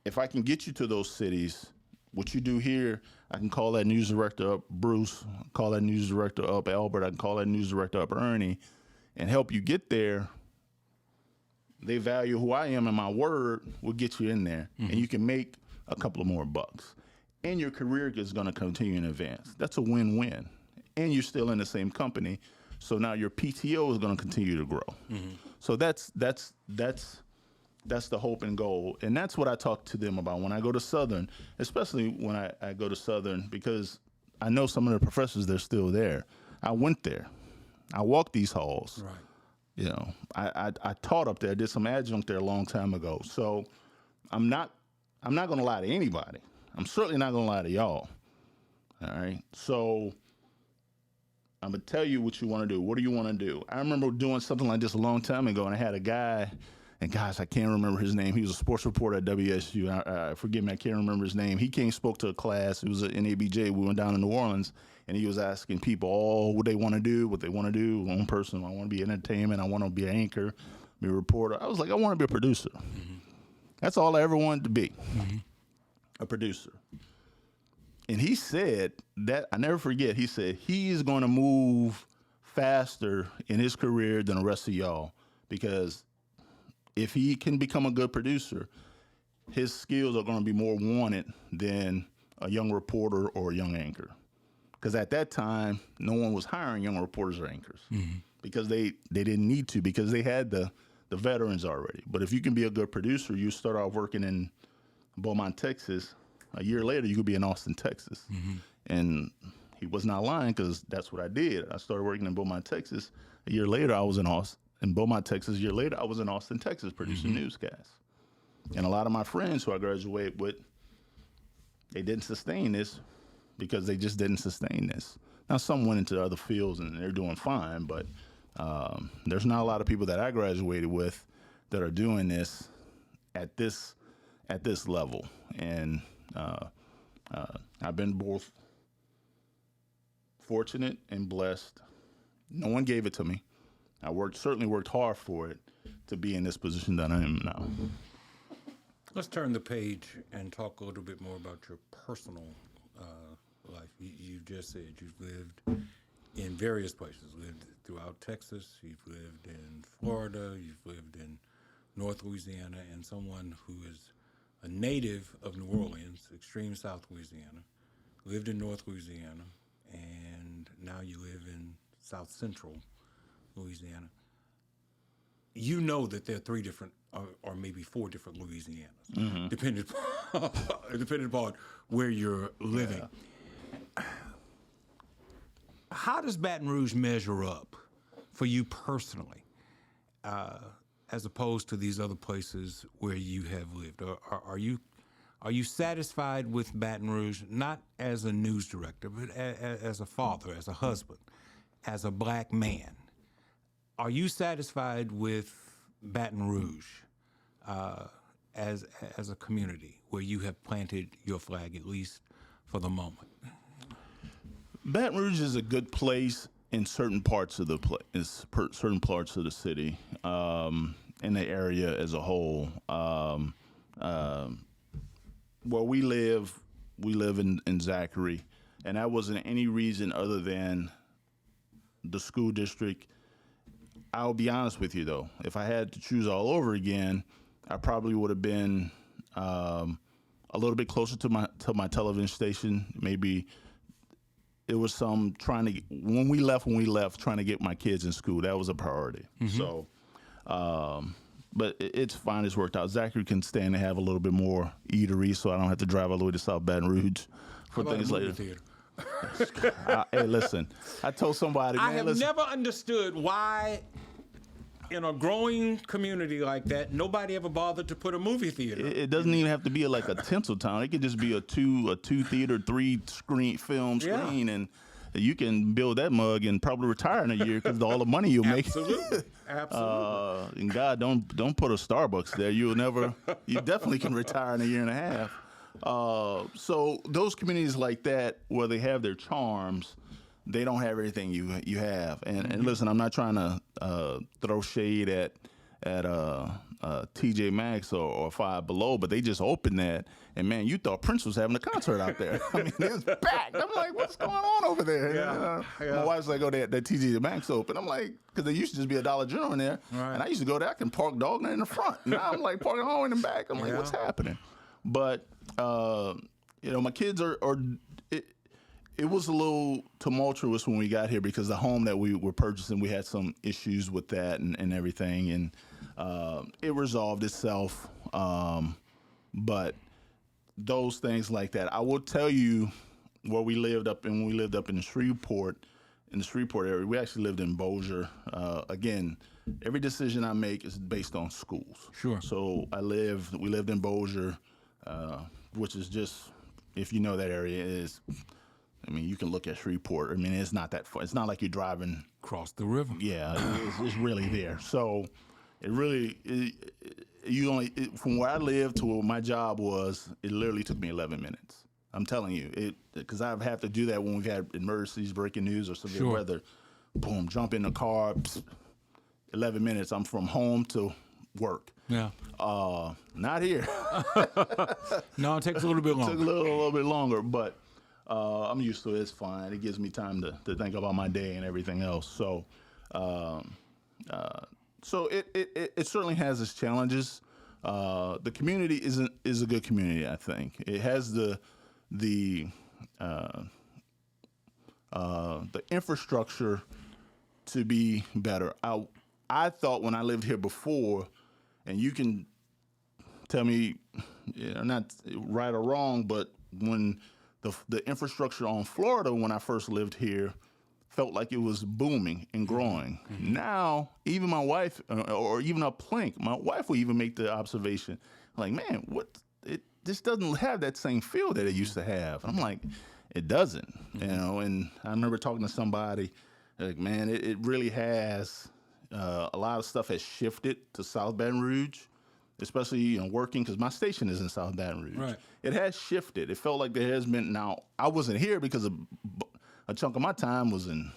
If I can get you to those cities, what you do here, I can call that news director up Bruce, call that news director up Albert, I can call that news director up Ernie, and help you get there. They value who I am, and my word will get you in there, mm-hmm. and you can make a couple of more bucks. And your career is going to continue in advance. That's a win-win. And you're still in the same company, so now your PTO is going to continue to grow. Mm-hmm. So that's the hope and goal. And that's what I talk to them about when I go to Southern, especially when I go to Southern, because I know some of the professors, they're still there. I went there. I walked these halls. Right. You know, I taught up there. I did some adjunct there a long time ago. So I'm not going to lie to anybody. I'm certainly not going to lie to y'all. All right. So I'm going to tell you what you want to do. What do you want to do? I remember doing something like this a long time ago, and I had a guy, and gosh, I can't remember his name. He was a sports reporter at WSU. Forgive me, I can't remember his name. He came, spoke to a class. It was at NABJ. We went down to New Orleans, and he was asking people what they want to do, One person, I want to be entertainment. I want to be an anchor, be a reporter. I was like, I want to be a producer. Mm-hmm. That's all I ever wanted to be, mm-hmm. a producer. And he said that, I never forget, he said he's going to move faster in his career than the rest of y'all, because if he can become a good producer, his skills are going to be more wanted than a young reporter or a young anchor. Because at that time, no one was hiring young reporters or anchors. Mm-hmm. because they didn't need to, because they had the veterans already. But if you can be a good producer, you start off working in Beaumont, Texas. A year later, you could be in Austin, Texas. And he was not lying, because that's what I did. I started working in Beaumont, Texas. A year later, I was in Beaumont, Texas. A year later, I was in Austin, Texas, producing newscasts. And a lot of my friends who I graduated with, they didn't sustain this because they just didn't sustain this. Now, some went into other fields and they're doing fine, but there's not a lot of people that I graduated with that are doing this at this level. And I've been both fortunate and blessed. No one gave it to me. I certainly worked hard for it to be in this position that I am now. Let's turn the page and talk a little bit more about your personal life. You just said you've lived in various places. Lived throughout Texas. You've lived in Florida. You've lived in North Louisiana. And someone who is a native of New Orleans, extreme South Louisiana, lived in North Louisiana, and now you live in South Central Louisiana. You know that there are three different, or maybe four different Louisianas, depending upon where you're living. Yeah. How does Baton Rouge measure up for you personally, as opposed to these other places where you have lived? Are you satisfied with Baton Rouge, not as a news director, but as a father, as a husband, as a black man? Are you satisfied with Baton Rouge as a community where you have planted your flag, at least for the moment? Baton Rouge is a good place in certain parts of the certain parts of the city, in the area as a whole. Where we live in Zachary, and that wasn't any reason other than the school district. I'll be honest with you, though. If I had to choose all over again, I probably would have been a little bit closer to my television station. Maybe it was some when we left, trying to get my kids in school. That was a priority. So, but it's fine. It's worked out. Zachary can stand to have a little bit more eatery, so I don't have to drive all the way to South Baton Rouge for things later. Hey, listen, I told somebody, man, I have never understood why in a growing community like that, nobody ever bothered to put a movie theater. It doesn't even have to be like a Tinseltown. It could just be a two theater, 3 film screen, and you can build that mug and probably retire in a year because all the money you'll make. Absolutely. And God, don't put a Starbucks there. You definitely can retire in a year and a half. So those communities like that, where they have their charms, they don't have everything you have. And listen, I'm not trying to throw shade at TJ Maxx or Five Below, but they just opened that, and man, you thought Prince was having a concert out there. I mean, it was packed. I'm like, what's going on over there? Yeah. My wife's like, oh, that TJ Maxx open. I'm like, because there used to just be a Dollar General in there, right. And I used to go there. I can park dog in the front. Now I'm like parking all in the back. I'm like, what's happening? But my kids are. It was a little tumultuous when we got here because the home that we were purchasing, we had some issues with that and everything, and it resolved itself. But those things like that, I will tell you, when we lived up in the Shreveport area, we actually lived in Bossier. Again, every decision I make is based on schools. Sure. So we lived in Bossier, which is just, if you know that area, is. I mean, you can look at Shreveport. I mean, it's not that far. It's not like you're driving across the river. Yeah, it's really there. So from where I lived to where my job was, it literally took me 11 minutes. I'm telling you, because I've had to do that when we've had emergencies, breaking news, or severe weather. Boom, jump in the car, 11 minutes. I'm from home to work. Yeah. Not here. No, it takes a little bit longer. It took a little bit longer, but. I'm used to it. It's fine. It gives me time to think about my day and everything else. So, it certainly has its challenges. The community is a good community. I think it has the infrastructure to be better. I thought when I lived here before, and you can tell me, not right or wrong, but when the infrastructure on Florida when I first lived here felt like it was booming and growing. Mm-hmm. Now, even my wife, or even up Plink, my wife will even make the observation, like, man, it just doesn't have that same feel that it used to have. I'm like, it doesn't, and I remember talking to somebody, like, man, it really has, a lot of stuff has shifted to South Baton Rouge, especially, working, because my station is in South Baton Rouge. Right. It has shifted. It felt like there has been, now, I wasn't here because a chunk of my time was in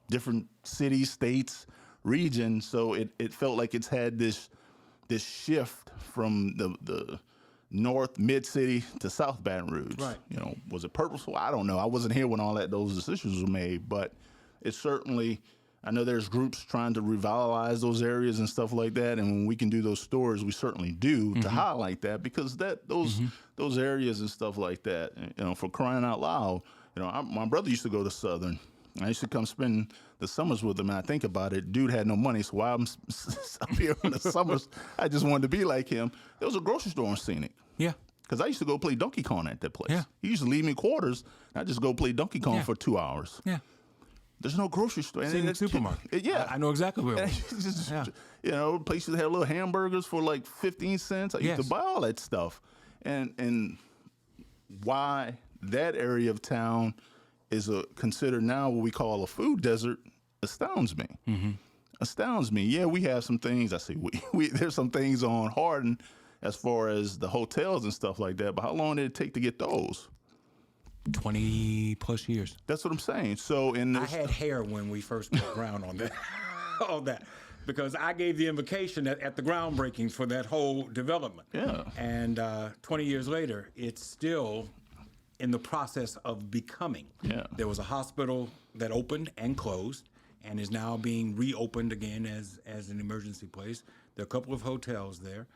different cities, states, regions, so it felt like it's had this shift from the north mid-city to South Baton Rouge. Right. Was it purposeful? I don't know. I wasn't here when those decisions were made, but it's certainly, I know there's groups trying to revitalize those areas and stuff like that, and when we can do those stories, we certainly do to highlight that, because those areas and stuff like that, for crying out loud, my brother used to go to Southern. I used to come spend the summers with him, and I think about it, dude had no money, so while I'm up here in the summers, I just wanted to be like him. There was a grocery store on Scenic. Yeah. Because I used to go play Donkey Kong at that place. Yeah. He used to leave me quarters, and I just go play Donkey Kong for 2 hours. Yeah. There's no grocery store. Scenic supermarket. Yeah. I know exactly where it was. Places that had little hamburgers for like 15 cents. I used to buy all that stuff. And why that area of town is considered now what we call a food desert astounds me. Mm-hmm. Astounds me. Yeah, we have some things. I say we there's some things on Hardin as far as the hotels and stuff like that, but how long did it take to get those? 20 plus years. That's what I'm saying. So I had hair when we first got around on that, all that, because I gave the invocation at the groundbreaking for that whole development. Yeah. And 20 years later, it's still in the process of becoming. Yeah. There was a hospital that opened and closed and is now being reopened again as an emergency place. There are a couple of hotels there.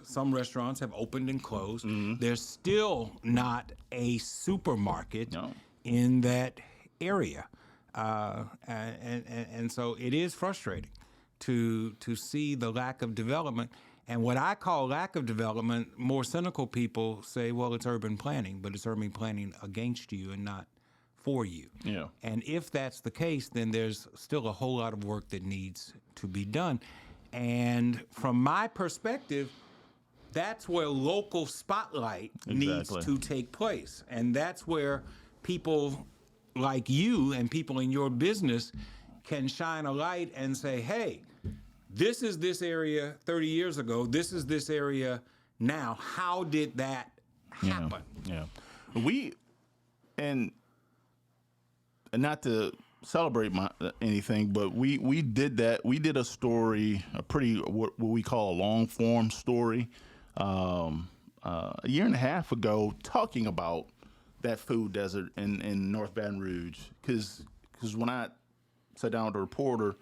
Some restaurants have opened and closed. Mm-hmm. There's still not a supermarket in that area. And so it is frustrating to see the lack of development. And what I call lack of development, more cynical people say, well, it's urban planning, but it's urban planning against you and not for you. Yeah. And if that's the case, then there's still a whole lot of work that needs to be done. And from my perspective, that's where local spotlight needs to take place. And that's where people like you and people in your business can shine a light and say, hey, this is this area 30 years ago. This is this area now. How did that happen? Yeah. And not to celebrate anything, but we did that. We did a story, what we call a long form story, a year and a half ago, talking about that food desert in North Baton Rouge. Because when I sat down with the reporter,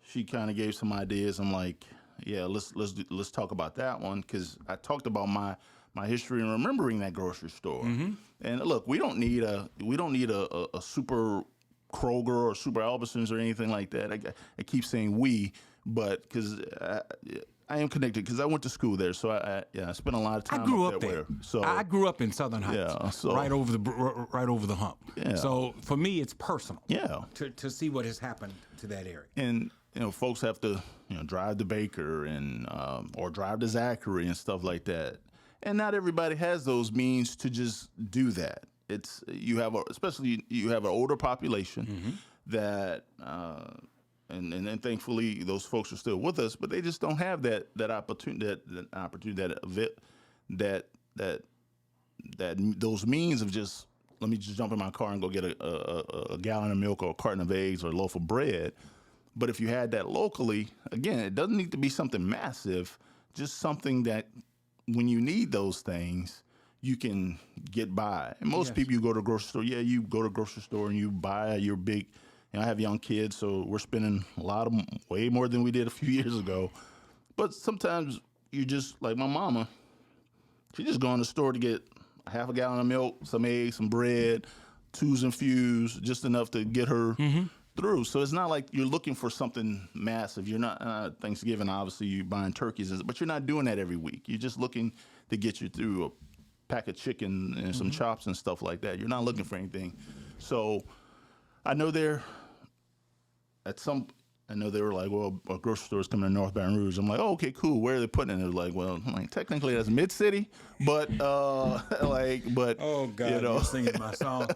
she kind of gave some ideas. I'm like, yeah, let's talk about that one, because I talked about my history and remembering that grocery store. Mm-hmm. And look, we don't need a super Kroger or Super Albertsons or anything like that. I keep saying we, but because I am connected because I went to school there, so I spent a lot of time. I grew up there. So I grew up in Southern Heights, right over the hump. Yeah. So for me, it's personal. Yeah. To see what has happened to that area. And folks have to drive to Baker and or drive to Zachary and stuff like that. And not everybody has those means to just do that. You have an older population that, and thankfully those folks are still with us, but they just don't have that opportunity, that those means of just, let me just jump in my car and go get a gallon of milk or a carton of eggs or a loaf of bread. But if you had that locally, again, it doesn't need to be something massive, just something that when you need those things, you can get by. And most people, you go to a grocery store. Yeah, you go to a grocery store and you buy your big. I have young kids, so we're spending way more than we did a few years ago. But sometimes you just, like my mama, she just go in the store to get a half a gallon of milk, some eggs, some bread, twos and fews, just enough to get her through. So it's not like you're looking for something massive. You're not Thanksgiving, obviously you're buying turkeys, but you're not doing that every week. You're just looking to get you through a pack of chicken and some chops and stuff like that. You're not looking for anything. So I know they were like, well, a grocery store's coming to North Baton Rouge. I'm like, oh, okay, cool. Where are they putting it? They're like, well, I'm like, technically that's mid-city, but oh God, you know, you're singing my song.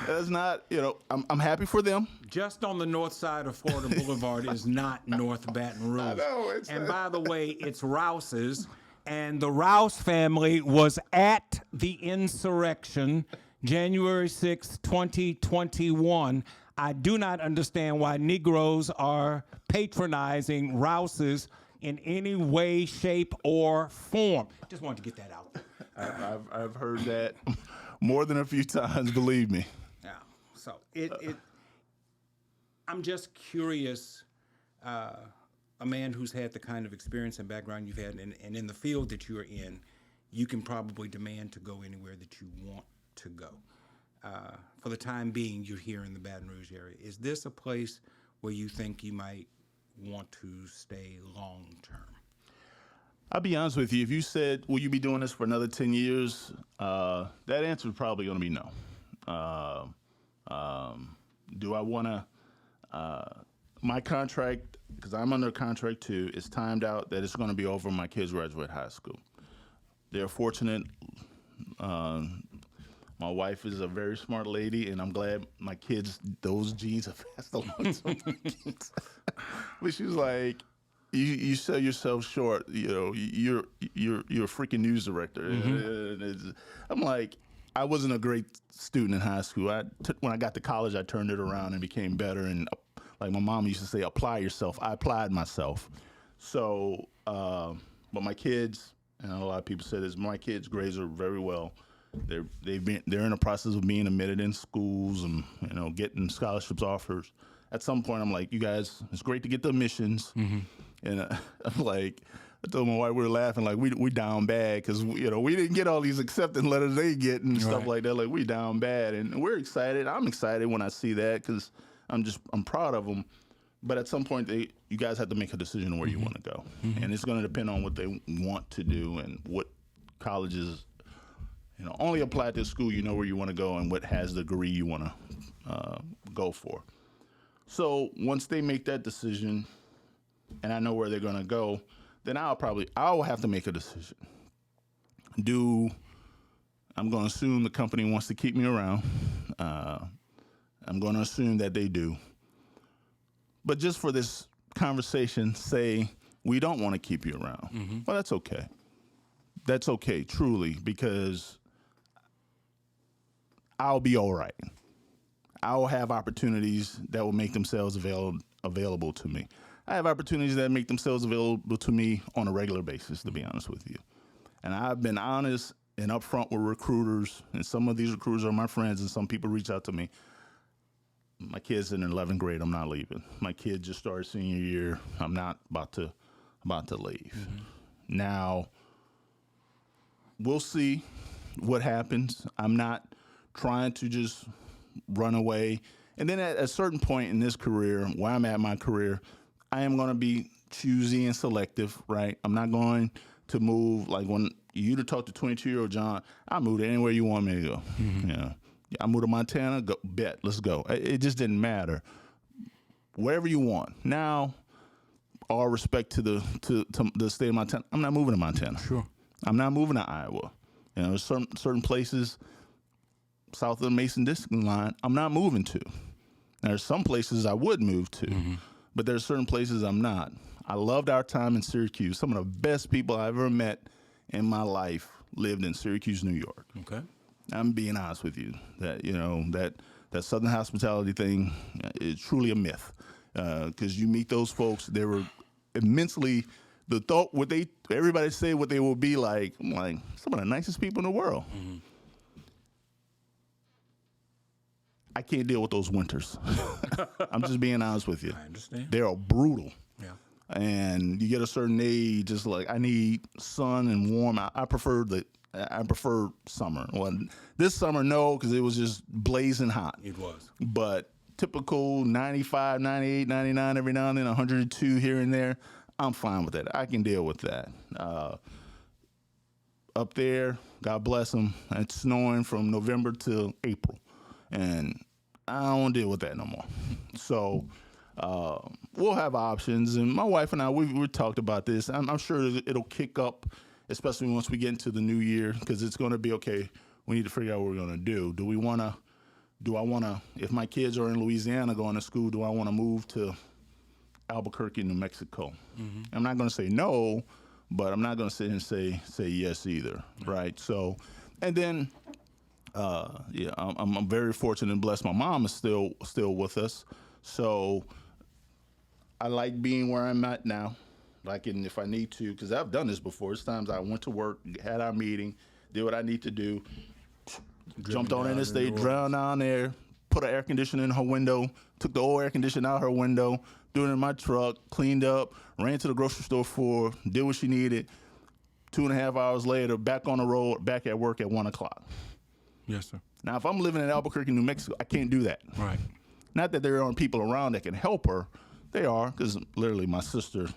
That's not, I'm happy for them. Just on the north side of Florida Boulevard is not North Baton Rouge. I know, and by the way, it's Rouse's. And the Rouse family was at the insurrection January 6, 2021. I do not understand why Negroes are patronizing Rouse's in any way, shape, or form. Just wanted to get that out there. I've heard that more than a few times, believe me. Yeah. So I'm just curious, a man who's had the kind of experience and background you've had, and in the field that you're in, you can probably demand to go anywhere that you want to go. For the time being, you're here in the Baton Rouge area. Is this a place where you think you might want to stay long term? I'll be honest with you. If you said, will you be doing this for another 10 years? That answer is probably going to be no. Do I want to, my contract, because I'm under contract too, is timed out that it's going to be over when my kids graduate high school. They're fortunate. My wife is a very smart lady, and I'm glad my kids, those genes have passed along to my kids. But she was like, you sell yourself short. You're a freaking news director. Mm-hmm. I'm like, I wasn't a great student in high school. When I got to college, I turned it around and became better. And like my mom used to say, apply yourself. I applied myself. So, but my kids, and a lot of people say this, my kids' grades are very well. They're in the process of being admitted in schools and getting scholarships offers. At some point, I'm like, you guys, it's great to get the admissions, and I'm like, I told my wife, we were laughing like we down bad because we didn't get all these acceptance letters they get and stuff like that. Like we down bad, and we're excited. I'm excited when I see that because I'm proud of them. But at some point, you guys have to make a decision on where you want to go, and it's going to depend on what they want to do and what colleges. Only apply to school you know where you want to go and what has the degree you want to go for. So once they make that decision and I know where they're going to go, then I'll have to make a decision. I'm going to assume the company wants to keep me around. I'm going to assume that they do. But just for this conversation, say we don't want to keep you around. Mm-hmm. Well, that's okay. That's okay, truly, because I'll be all right. I'll have opportunities that will make themselves available to me. I have opportunities that make themselves available to me on a regular basis, to be honest with you. And I've been honest and upfront with recruiters, and some of these recruiters are my friends, and some people reach out to me. My kid's in 11th grade. I'm not leaving. My kid just started senior year. I'm not about to leave. Mm-hmm. Now, we'll see what happens. I'm not trying to just run away. And then at a certain point in this career, where I'm at my career, I am going to be choosy and selective, right? I'm not going to move like when you to talk to 22-year-old John, I moved anywhere you want me to go. Mm-hmm. I moved to Montana, bet, let's go. It just didn't matter. Wherever you want. Now, all respect to the state of Montana, I'm not moving to Montana. Sure. I'm not moving to Iowa. There's certain places south of the Mason Dixon line I'm not moving to. There's some places I would move to, but there's certain places I'm not. I loved our time in Syracuse. Some of the best people I ever met in my life lived in Syracuse, New York. Okay. I'm being honest with you that that Southern hospitality thing is truly a myth because you meet those folks, they were immensely. The thought everybody say what they will be like. I'm like some of the nicest people in the world. Mm-hmm. I can't deal with those winters. I'm just being honest with you. I understand. They are brutal. Yeah. And you get a certain age, just like I need sun and warm. I prefer summer. Well, this summer, no, because it was just blazing hot. It was. But typical 95, 98, 99 every now and then, 102 here and there, I'm fine with that. I can deal with that. Up there, God bless them, it's snowing from November till April. And I don't deal with that no more. So we'll have options. And my wife and I, we talked about this. I'm sure it'll kick up, especially once we get into the new year, because it's going to be, okay, we need to figure out what we're going to do. Do I want to, if my kids are in Louisiana going to school, do I want to move to Albuquerque, New Mexico? Mm-hmm. I'm not going to say no, but I'm not going to sit and say yes either, right? So, and then, I'm very fortunate and blessed. My mom is still with us, so I like being where I'm at now. Like, and if I need to, because I've done this before. It's times I went to work, had our meeting, did what I need to do, jumped on interstate, drowned down there, put an air conditioner in her window, took the old air conditioner out her window, threw it in my truck, cleaned up, ran to the grocery store for, did what she needed. 2.5 hours later, back on the road, back at work at 1 o'clock. Yes, sir. Now, if I'm living in Albuquerque, New Mexico, I can't do that. Right. Not that there aren't people around that can help her. They are, because literally my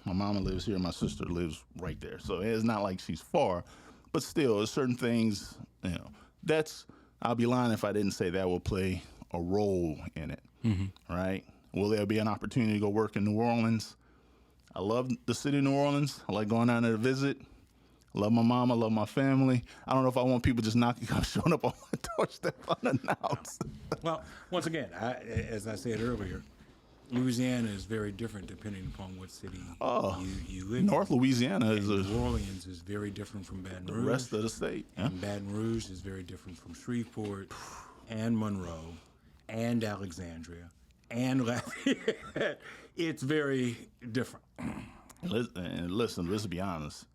mama lives here, my sister lives right there. So it's not like she's far. But still, there's certain things, I'll be lying if I didn't say that will play a role in it, right? Will there be an opportunity to go work in New Orleans? I love the city of New Orleans. I like going down there to visit. I love my mom. I love my family. I don't know if I want people just showing up on my doorstep unannounced. Well, once again, as I said earlier, Louisiana is very different depending upon what city you live in. North Louisiana New Orleans is very different from Baton Rouge. The rest of the state. Yeah. And Baton Rouge is very different from Shreveport and Monroe and Alexandria and Lafayette. It's very different. And listen, let's be honest.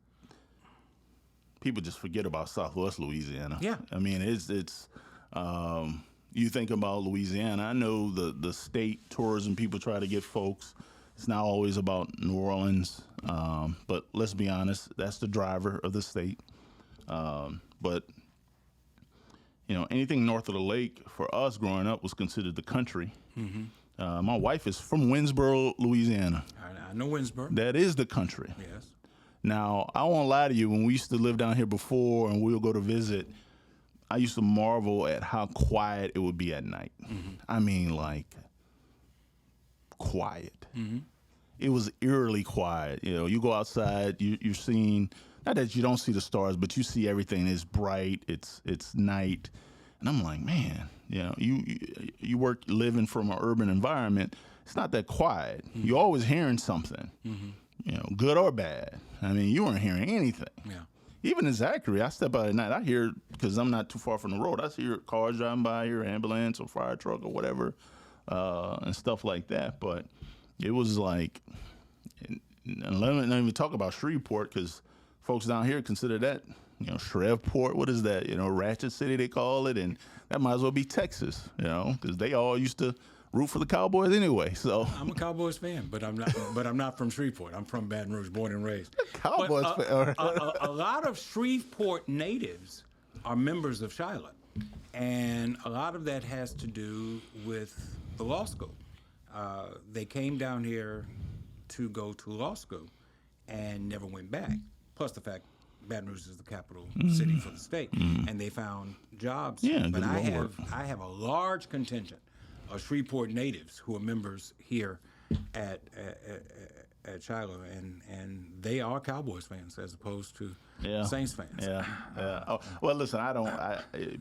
People just forget about Southwest Louisiana. Yeah. I mean, it's you think about Louisiana. I know the state tourism people try to get folks. It's not always about New Orleans, but let's be honest, that's the driver of the state. But anything north of the lake for us growing up was considered the country. Mm-hmm. My wife is from Winsboro, Louisiana. I know Winsboro. That is the country. Yes. Now, I won't lie to you, when we used to live down here before and we would go to visit, I used to marvel at how quiet it would be at night. Mm-hmm. I mean, like, quiet. Mm-hmm. It was eerily quiet. You go outside, you're seeing, not that you don't see the stars, but you see everything. It's bright, it's night. And I'm like, man, you living from an urban environment, it's not that quiet. Mm-hmm. You're always hearing something. Mm-hmm. Good or bad. I mean, you weren't hearing anything. Yeah. Even in Zachary, I step out at night. I hear, because I'm not too far from the road, I hear cars driving by, I hear ambulance or fire truck or whatever, and stuff like that. But it was like, and let me not even talk about Shreveport, because folks down here consider that, Shreveport, what is that? Ratchet City, they call it, and that might as well be Texas, because they all used to root for the Cowboys anyway. So I'm a Cowboys fan, but I'm not from Shreveport. I'm from Baton Rouge, born and raised. Cowboys fan. A lot of Shreveport natives are members of Shiloh, and a lot of that has to do with the law school. They came down here to go to law school and never went back. Plus the fact Baton Rouge is the capital city for the state, and they found jobs. Yeah, but I have a large contingent of Shreveport natives who are members here at Shiloh, and they are Cowboys fans as opposed to Saints fans. Yeah. Oh, well, listen,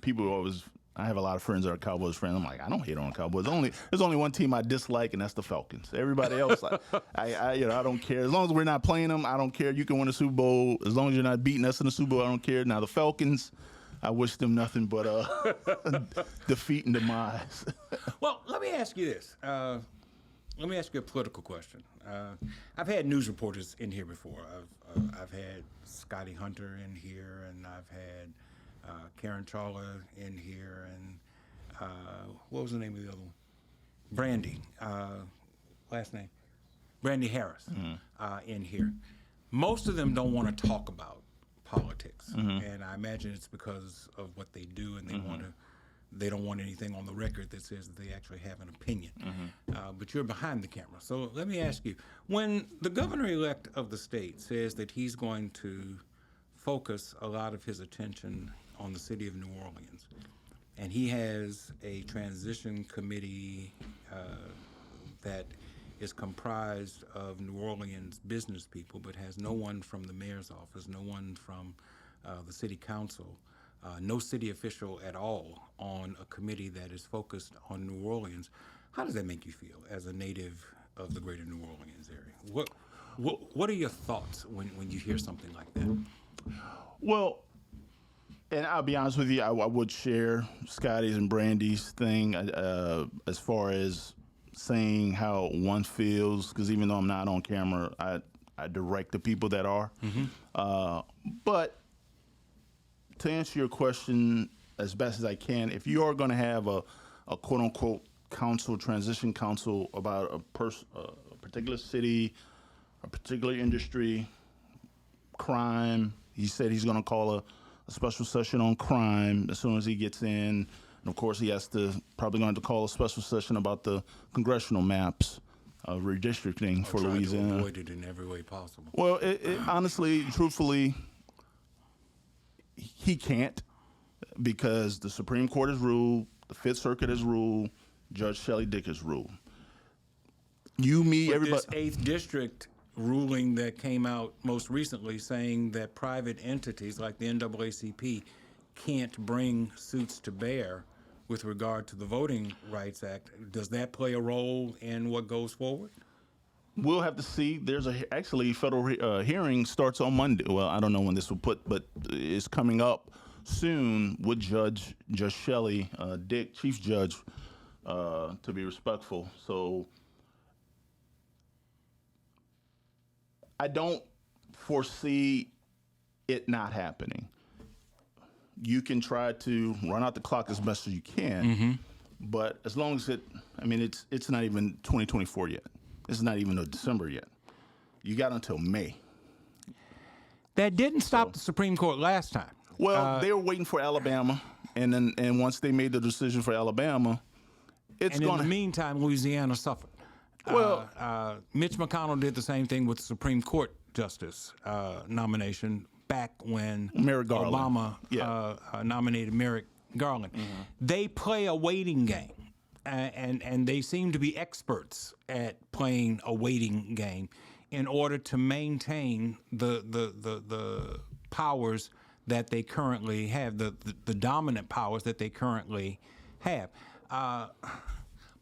people always. I have a lot of friends that are Cowboys fans. I'm like, I don't hate on the Cowboys. There's only one team I dislike, and that's the Falcons. Everybody else, I don't care. As long as we're not playing them, I don't care. You can win a Super Bowl. As long as you're not beating us in the Super Bowl, I don't care. Now, the Falcons, I wish them nothing but defeat and demise. Well, let me ask you this. Let me ask you a political question. I've had news reporters in here before. I've had Scotty Hunter in here, and I've had Karen Chawla in here, and what was the name of the other one? Brandy, last name, Brandy Harris, in here. Most of them don't want to talk about politics, and I imagine it's because of what they do, and they want to they don't want anything on the record that says that they actually have an opinion. But you're behind the camera. So let me ask you, when the governor-elect of the state says that he's going to focus a lot of his attention on the city of New Orleans, and he has a transition committee that is comprised of New Orleans business people, but has no one from the mayor's office, no one from the city council, no city official at all on a committee that is focused on New Orleans. How does that make you feel as a native of the greater New Orleans area? What are your thoughts when you hear something like that? Well, and I'll be honest with you, I would share Scotty's and Brandy's thing as far as saying how one feels, because even though I'm not on camera, I direct the people that are. But to answer your question as best as I can, if you are going to have a quote-unquote council, transition council about a particular city, a particular industry, crime, he said he's going to call a special session on crime as soon as he gets in. And of course, he has to probably going to call a special session about the congressional maps of redistricting for Louisiana. To avoid it in every way possible. Well, honestly, truthfully, he can't, because the Supreme Court has ruled, the Fifth Circuit has ruled, Judge Shelley Dick has ruled. Everybody. This 8th District ruling that came out most recently saying that private entities like the NAACP can't bring suits to bear with regard to the Voting Rights Act. Does that play a role in what goes forward? We'll have to see. There's actually federal hearing starts on Monday. Well, I don't know when this will but it's coming up soon with Judge Shelley Dick, Chief Judge, to be respectful. So I don't foresee it not happening. You can try to run out the clock as best as you can, but as long as it's not even 2024 yet. It's not even December yet. You got until May. That didn't stop the Supreme Court last time. Well, they were waiting for Alabama, and once they made the decision for Alabama, it's going to... in the meantime, Louisiana suffered. Well, Mitch McConnell did the same thing with the Supreme Court justice nomination back when Obama nominated Merrick Garland. They play a waiting game, and they seem to be experts at playing a waiting game in order to maintain the powers that they currently have, the dominant powers that they currently have.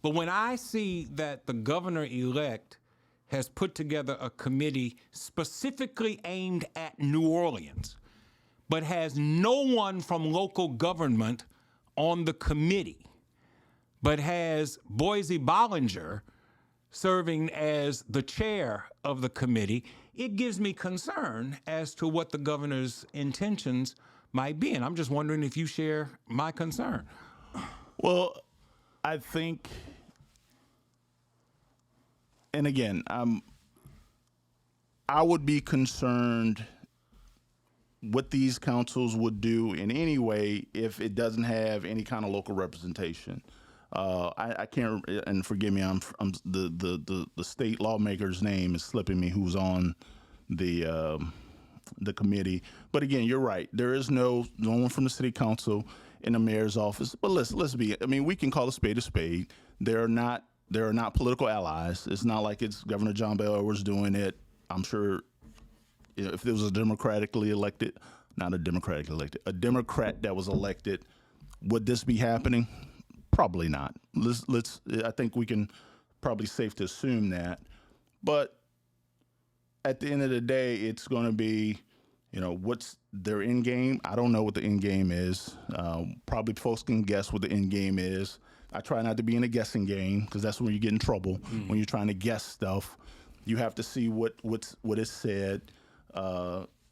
But when I see that the governor-elect has put together a committee specifically aimed at New Orleans, but has no one from local government on the committee, but has Boise Bollinger serving as the chair of the committee, it gives me concern as to what the governor's intentions might be. And I'm just wondering if you share my concern. Well, I think, and again, I would be concerned what these councils would do in any way if it doesn't have any kind of local representation. I can't, and forgive me, I'm the state lawmaker's name is slipping me, who's on the committee. But again, you're right. There is no one from the city council in the mayor's office. But let's be. I mean, we can call a spade a spade. They're not political allies. It's not like it's Governor John Bel Edwards doing it. I'm sure if there was a Democrat that was elected, would this be happening? Probably not. I think we can probably safe to assume that. But at the end of the day, it's going to be, what's their end game? I don't know what the end game is. Probably folks can guess what the end game is. I try not to be in a guessing game because that's when you get in trouble. When you're trying to guess stuff, you have to see what is said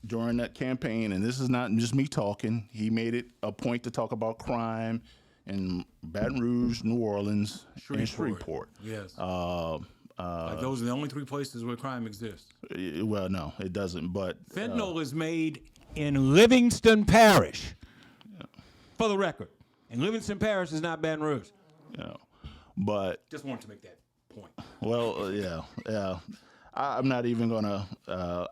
during that campaign. And this is not just me talking. He made it a point to talk about crime in Baton Rouge, New Orleans, and Shreveport. Yes. Like those are the only three places where crime exists. Well, no, it doesn't. But fentanyl is made in Livingston Parish. For the record, And Livingston Parish is not Baton Rouge. You know, but Just wanted to make that point. well, yeah. I'm not even gonna.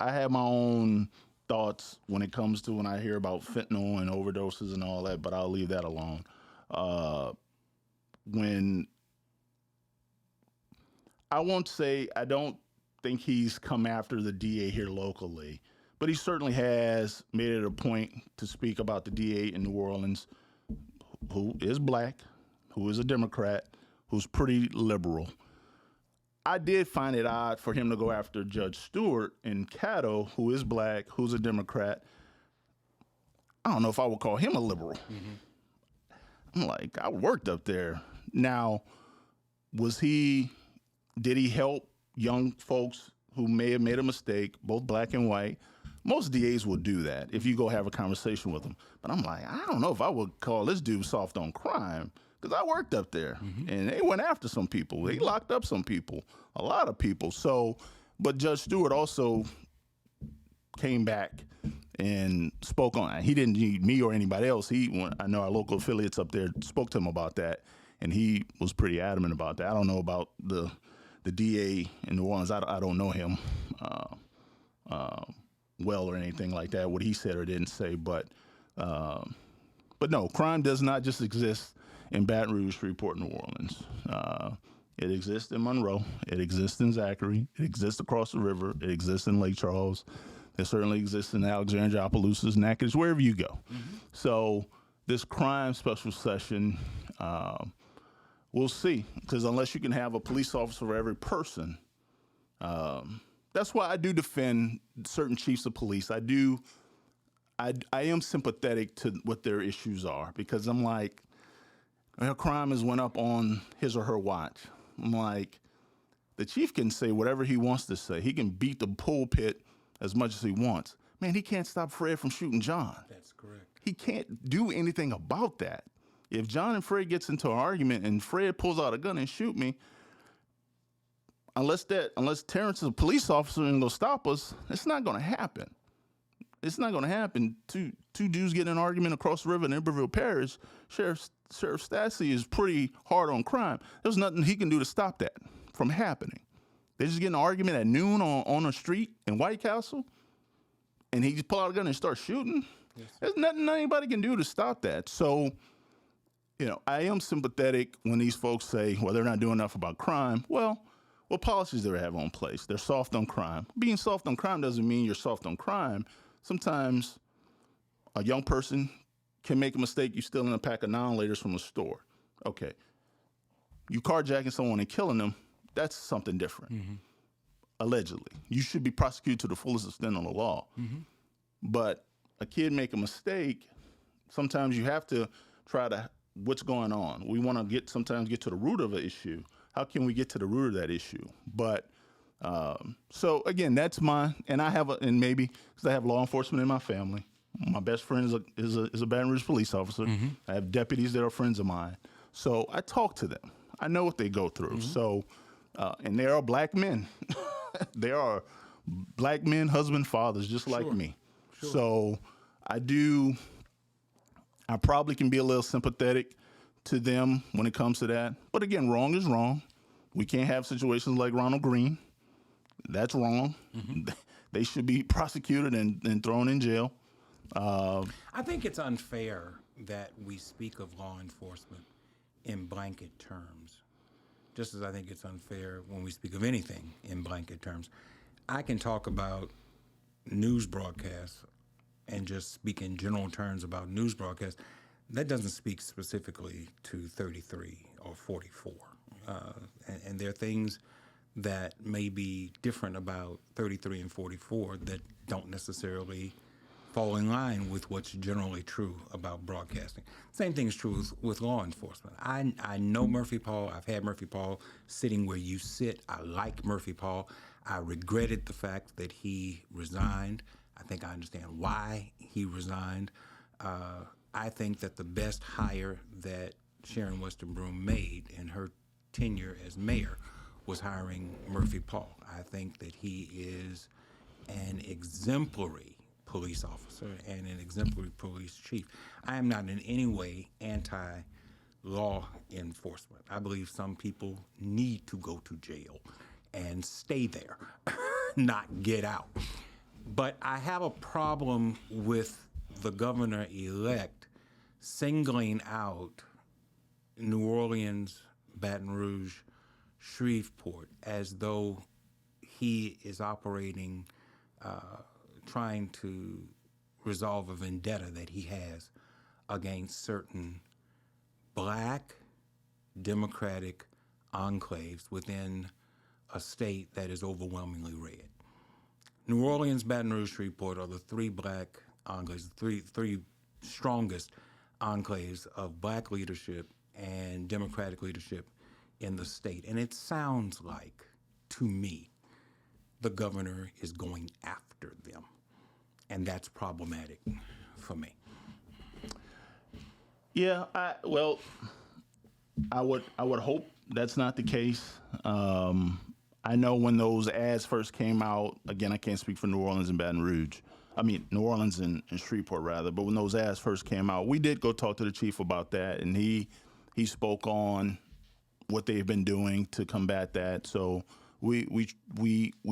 I have my own thoughts when it comes to when I hear about fentanyl and overdoses and all that, but I'll leave that alone. When I won't say I don't think he's come after the DA here locally, but he certainly has made it a point to speak about the DA in New Orleans, who is black, who is a Democrat, who's pretty liberal. I did find it odd for him to go after Judge Stewart in Caddo, who is black, who's a Democrat. I don't know if I would call him a liberal. Mm-hmm. I'm like, I worked up there. Now, did he help young folks who may have made a mistake, both black and white? Most DAs will do that if you go have a conversation with them. But I'm like, I don't know if I would call this dude soft on crime, because I worked up there, and they went after some people. They locked up some people, a lot of people. So, but Judge Stewart also came back and spoke on it. He didn't need me or anybody else. I know our local affiliates up there spoke to him about that, and he was pretty adamant about that. I don't know about the DA in New Orleans. I don't know him well or anything like that, what he said or didn't say. But no, crime does not just exist in Baton Rouge, Shreveport, New Orleans. It exists in Monroe. It exists in Zachary. It exists across the river. It exists in Lake Charles. It certainly exists in Alexandria, Opelousas, Natchitoches, wherever you go. Mm-hmm. So this crime special session, we'll see. Because unless you can have a police officer for every person, that's why I do defend certain chiefs of police. I am sympathetic to what their issues are, because I'm like, crime has went up on his or her watch. I'm like, the chief can say whatever he wants to say. He can beat the pulpit as much as he wants. Man, he can't stop Fred from shooting John. That's correct. He can't do anything about that. If John and Fred gets into an argument and Fred pulls out a gun and shoot me, unless Terrence is a police officer and will stop us, it's not going to happen. It's not going to happen. Two dudes get in an argument across the river in Iberville Parish. Sheriff Stassi is pretty hard on crime. There's nothing he can do to stop that from happening. They just get in an argument at noon on a street in White Castle, and he just pull out a gun and start shooting. Yes. There's nothing anybody can do to stop that. So, I am sympathetic when these folks say, well, they're not doing enough about crime. Well, what policies do they have in place? They're soft on crime. Being soft on crime doesn't mean you're soft on crime. Sometimes a young person can make a mistake. You're stealing a pack of non-laters from a store. Okay. You carjacking someone and killing them, that's something different. Mm-hmm. Allegedly. You should be prosecuted to the fullest extent of the law. Mm-hmm. But a kid make a mistake, sometimes you have to try to, what's going on? We want to sometimes get to the root of an issue. How can we get to the root of that issue? But so again, that's and I have maybe because I have law enforcement in my family. My best friend is a Baton Rouge police officer. Mm-hmm. I have deputies that are friends of mine. So I talk to them. I know what they go through. Mm-hmm. So, and they are black men. They are black men, husband, fathers, just like me. Sure. So I probably can be a little sympathetic to them when it comes to that. But again, wrong is wrong. We can't have situations like Ronald Green. That's wrong. Mm-hmm. They should be prosecuted and thrown in jail. I think it's unfair that we speak of law enforcement in blanket terms, just as I think it's unfair when we speak of anything in blanket terms. I can talk about news broadcasts and just speak in general terms about news broadcasts. That doesn't speak specifically to 33 or 44. And there are things that may be different about 33 and 44 that don't necessarily fall in line with what's generally true about broadcasting. Same thing is true with law enforcement. I know Murphy Paul. I've had Murphy Paul sitting where you sit. I like Murphy Paul. I regretted the fact that he resigned. I think I understand why he resigned. I think that the best hire that Sharon Weston Broome made in her tenure as mayor was hiring Murphy Paul. I think that he is an exemplary police officer and an exemplary police chief. I am not in any way anti-law enforcement. I believe some people need to go to jail and stay there, not get out. But I have a problem with the governor-elect singling out New Orleans, Baton Rouge, Shreveport as though he is operating, trying to resolve a vendetta that he has against certain black Democratic enclaves within a state that is overwhelmingly red. New Orleans, Baton Rouge, Shreveport are the three black enclaves, the three strongest enclaves of black leadership and Democratic leadership in the state. And it sounds like, to me, the governor is going after them. And that's problematic for me. Yeah, I would hope that's not the case. I know when those ads first came out, again, I can't speak for New Orleans and Baton Rouge. I mean, New Orleans and Shreveport, rather. But when those ads first came out, we did go talk to the chief about that, and he spoke on what they've been doing to combat that. So we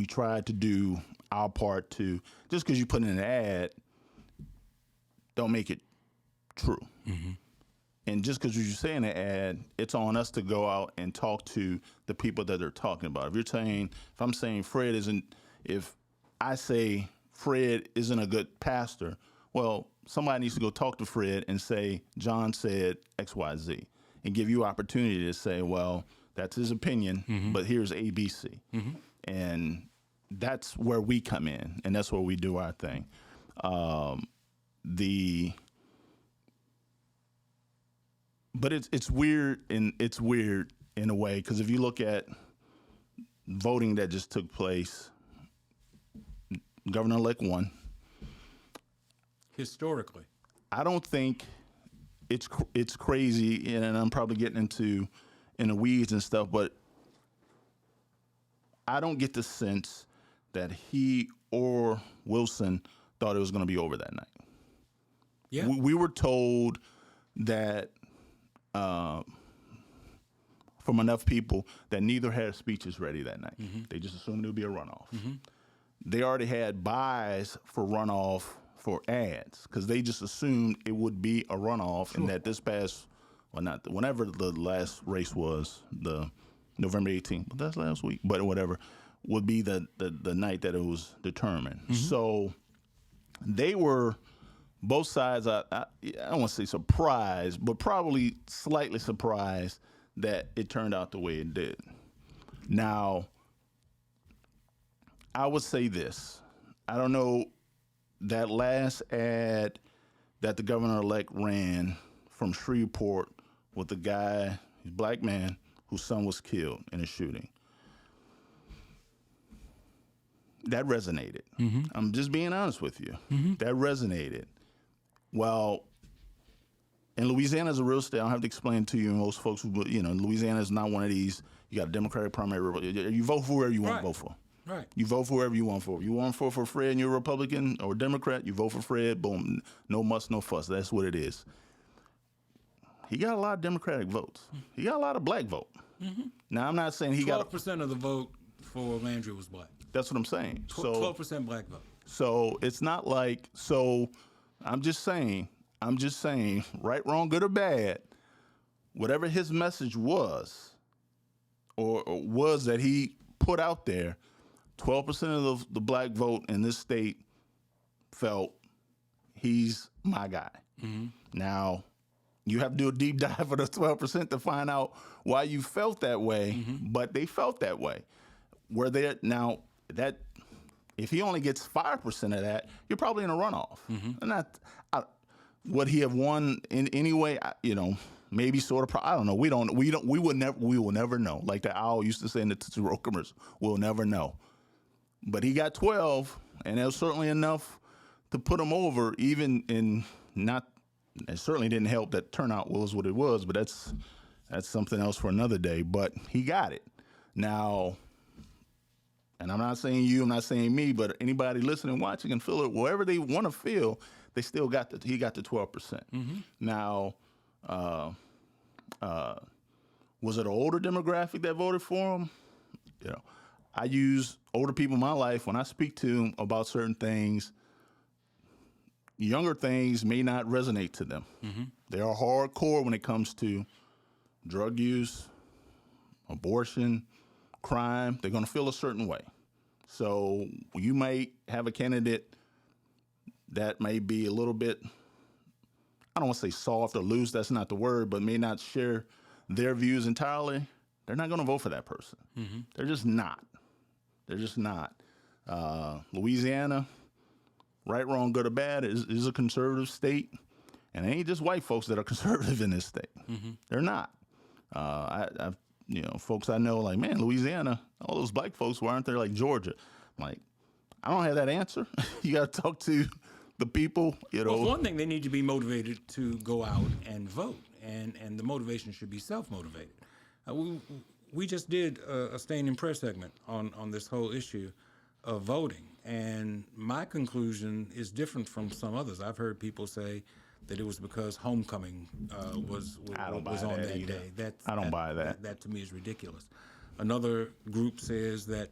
tried to do our part to, just because you put in an ad, don't make it true. Mm-hmm. And just because you say in an ad, it's on us to go out and talk to the people that they're talking about. If I'm saying if I say Fred isn't a good pastor, well, somebody needs to go talk to Fred and say, John said X, Y, Z, and give you opportunity to say, well, that's his opinion, but here's ABC. Mm-hmm. And that's where we come in, and that's where we do our thing. But it's weird in a way, because if you look at voting that just took place, Governor-elect won. Historically, I don't think it's crazy, and I'm probably getting into in the weeds and stuff, but I don't get the sense that he or Wilson thought it was going to be over that night. Yeah, we were told that. From enough people that neither had speeches ready that night. Mm-hmm. They just assumed it would be a runoff. Mm-hmm. They already had buys for runoff for ads because they just assumed it would be a runoff. Sure. And that this past, whenever the last race was, the November 18th, but that's last week, but whatever, would be the night that it was determined. Mm-hmm. So they were, both sides, I don't want to say surprised, but probably slightly surprised that it turned out the way it did. Now, I would say this. I don't know, that last ad that the governor-elect ran from Shreveport with the guy, a black man, whose son was killed in a shooting. That resonated. Mm-hmm. I'm just being honest with you. Mm-hmm. That resonated. Well, and Louisiana is a real state. I don't have to explain to you. Most folks who, Louisiana is not one of these. You got a Democratic primary. You vote for whoever you want to vote for. Right. You vote for whoever you want for. You want for Fred and you're a Republican or Democrat, you vote for Fred. Boom. No muss, no fuss. That's what it is. He got a lot of Democratic votes. He got a lot of black vote. Mm-hmm. Now, I'm not saying he 12% of the vote for Landry was black. That's what I'm saying. 12% black vote. So it's not like, I'm just saying, right, wrong, good or bad, whatever his message was, or was that he put out there, 12% of the black vote in this state felt he's my guy. Mm-hmm. Now, you have to do a deep dive for the 12% to find out why you felt that way, mm-hmm. but they felt that way. Now, that if he only gets 5% of that, you're probably in a runoff. Mm-hmm. And would he have won in any way? Maybe sort of. I don't know. We will never know. Like the owl used to say in the Tootsie Roll commercial, we'll never know. But he got 12, and it was certainly enough to put him over. Even in not, it certainly didn't help that turnout was what it was. But that's something else for another day. But he got it. Now, and I'm not saying you, I'm not saying me, but anybody listening, watching, and feel it wherever they want to feel, they still got he got the 12%. Now, was it an older demographic that voted for him? You know, I use older people in my life when I speak to them about certain things. Younger things may not resonate to them. They are hardcore when it comes to drug use, abortion, crime. They're going to feel a certain way. So you might have a candidate that may be a little bit, I don't want to say soft or loose, that's not the word, but may not share their views entirely. They're not going to vote for that person. They're just not. They're just not. Louisiana, right, wrong, good or bad, is a conservative state. And it ain't just white folks that are conservative in this state. They're not. I've folks I know like, man, Louisiana, all those black folks, why aren't they like Georgia? I'm like, I don't have that answer. You got to talk to the people, Well, one thing, they need to be motivated to go out and vote, and the motivation should be self-motivated. We just did a Staying in Prayer segment on this whole issue of voting, and my conclusion is different from some others. I've heard people say that it was because homecoming was on that day. I don't buy that. That to me is ridiculous. Another group says that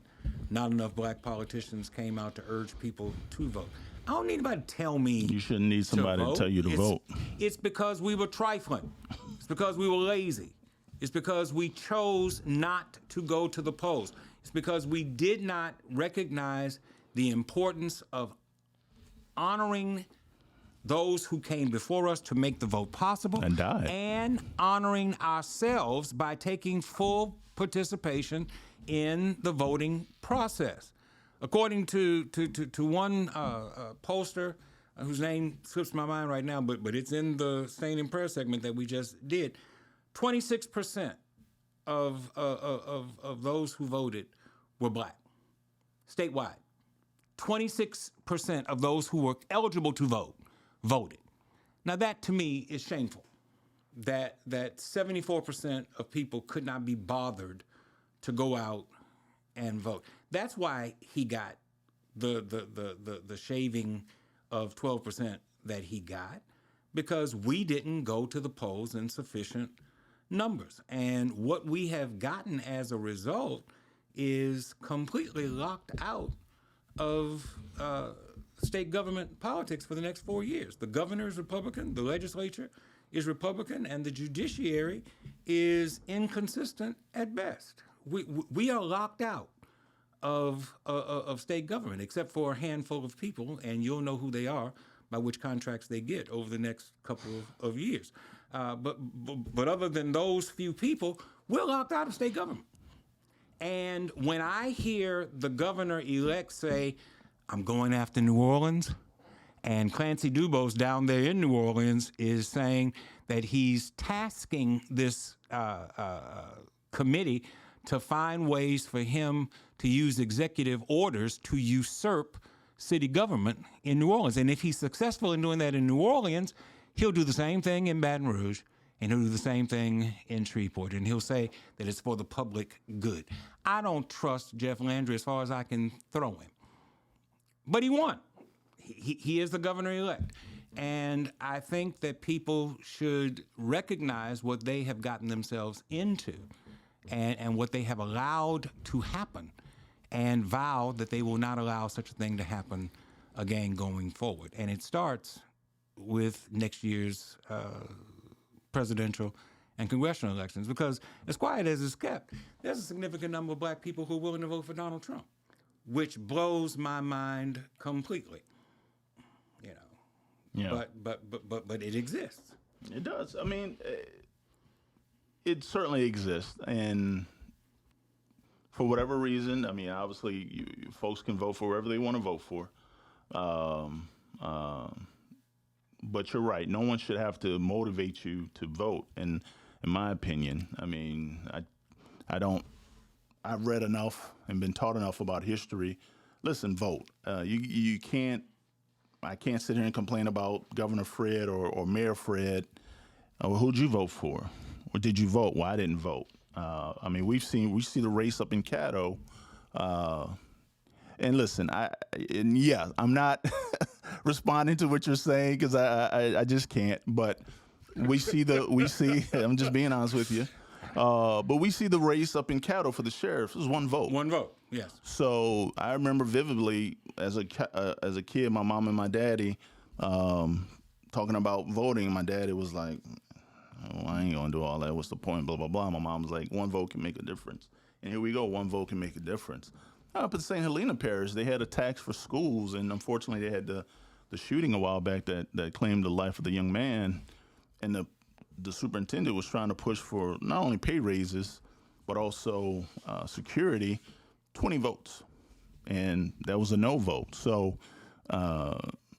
not enough black politicians came out to urge people to vote. I don't need anybody to tell me. You shouldn't need somebody to tell you to vote. It's because we were trifling. It's because we were lazy. It's because we chose not to go to the polls. It's because we did not recognize the importance of honoring those who came before us to make the vote possible and died, and honoring ourselves by taking full participation in the voting process. According to one pollster whose name slips my mind right now, but it's in the Staying in Prayer segment that we just did, 26% of those who voted were black, statewide. 26% of those who were eligible to vote voted. Now that to me is shameful. That 74% of people could not be bothered to go out and vote. That's why he got the shaving of 12% that he got, because we didn't go to the polls in sufficient numbers. And what we have gotten as a result is completely locked out of state government politics for the next 4 years. The governor is Republican, the legislature is Republican, and the judiciary is inconsistent at best. We are locked out of state government, except for a handful of people, and you'll know who they are by which contracts they get over the next couple of years. But other than those few people, we're locked out of state government. And when I hear the governor-elect say, I'm going after New Orleans, and Clancy Dubose down there in New Orleans is saying that he's tasking this committee to find ways for him to use executive orders to usurp city government in New Orleans. And if he's successful in doing that in New Orleans, he'll do the same thing in Baton Rouge, and he'll do the same thing in Shreveport, and he'll say that it's for the public good. I don't trust Jeff Landry as far as I can throw him. But he won. He is the governor-elect. And I think that people should recognize what they have gotten themselves into and what they have allowed to happen, and vow that they will not allow such a thing to happen again going forward. And it starts with next year's presidential and congressional elections, because as quiet as it's kept, there's a significant number of black people who are willing to vote for Donald Trump, which blows my mind completely. Yeah. But it exists. It does. I mean, it certainly exists, and for whatever reason, I mean, obviously, folks can vote for whoever they want to vote for. But you're right. No one should have to motivate you to vote. And in my opinion, I mean, I've read enough and been taught enough about history. Listen, vote. You can't. I can't sit here and complain about Governor Fred or Mayor Fred. Who'd you vote for? Or did you vote? Well, I didn't vote. I mean, we see the race up in Caddo. And listen, I'm not responding to what you're saying because I just can't. But we see. I'm just being honest with you. But we see the race up in Caddo for the sheriff. It was one vote. One vote. Yes. So I remember vividly as a kid, my mom and my daddy talking about voting. My daddy was like, "Oh, I ain't gonna do all that. What's the point? Blah blah blah." My mom was like, "One vote can make a difference." And here we go. One vote can make a difference. Up at St. Helena Parish, they had a tax for schools, and unfortunately, they had the shooting a while back that claimed the life of the young man. And the superintendent was trying to push for not only pay raises, but also security. 20 votes, and that was a no vote. So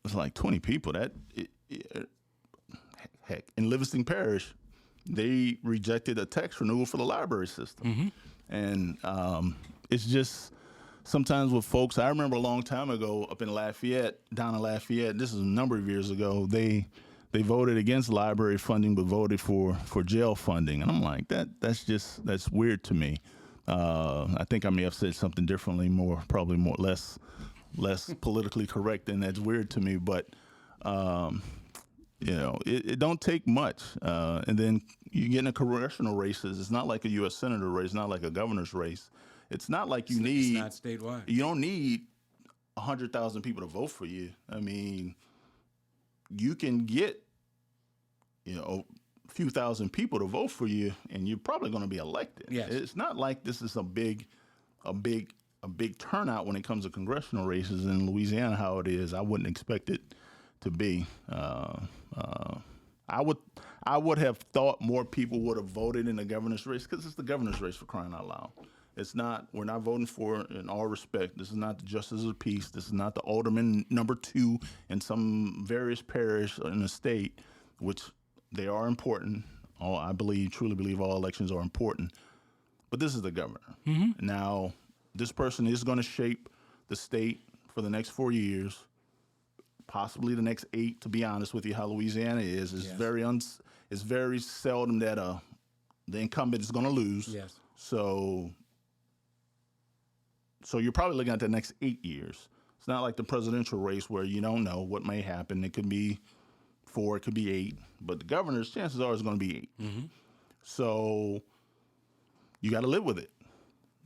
it's like 20 people. Heck, in Livingston Parish, they rejected a tax renewal for the library system, and it's just. Sometimes with folks, I remember a long time ago up in Lafayette, down in Lafayette, this is a number of years ago, they voted against library funding but voted for jail funding. And I'm like, that's weird to me. I think I may have said something differently, less politically correct, and that's weird to me. But it don't take much. And then you get in a congressional races. It's not like a U.S. Senator race, not like a governor's race. It's not like you need. It's not statewide. You don't need 100,000 people to vote for you. I mean, you can get, a few thousand people to vote for you, and you're probably going to be elected. Yes. It's not like this is a big turnout when it comes to congressional races in Louisiana. How it is, I wouldn't expect it to be. I would have thought more people would have voted in the governor's race because it's the governor's race, for crying out loud. It's not. We're not voting for, in all respect, this is not the justice of the peace. This is not the alderman number 2 in some various parish in the state, which they are important. I truly believe all elections are important. But this is the governor. Now, this person is going to shape the state for the next 4 years, possibly the next 8, to be honest with you. How Louisiana is. It's very seldom that the incumbent is going to lose. Yes. So you're probably looking at the next 8 years. It's not like the presidential race where you don't know what may happen. It could be 4, it could be 8. But the governor's chances are it's going to be 8. So you got to live with it.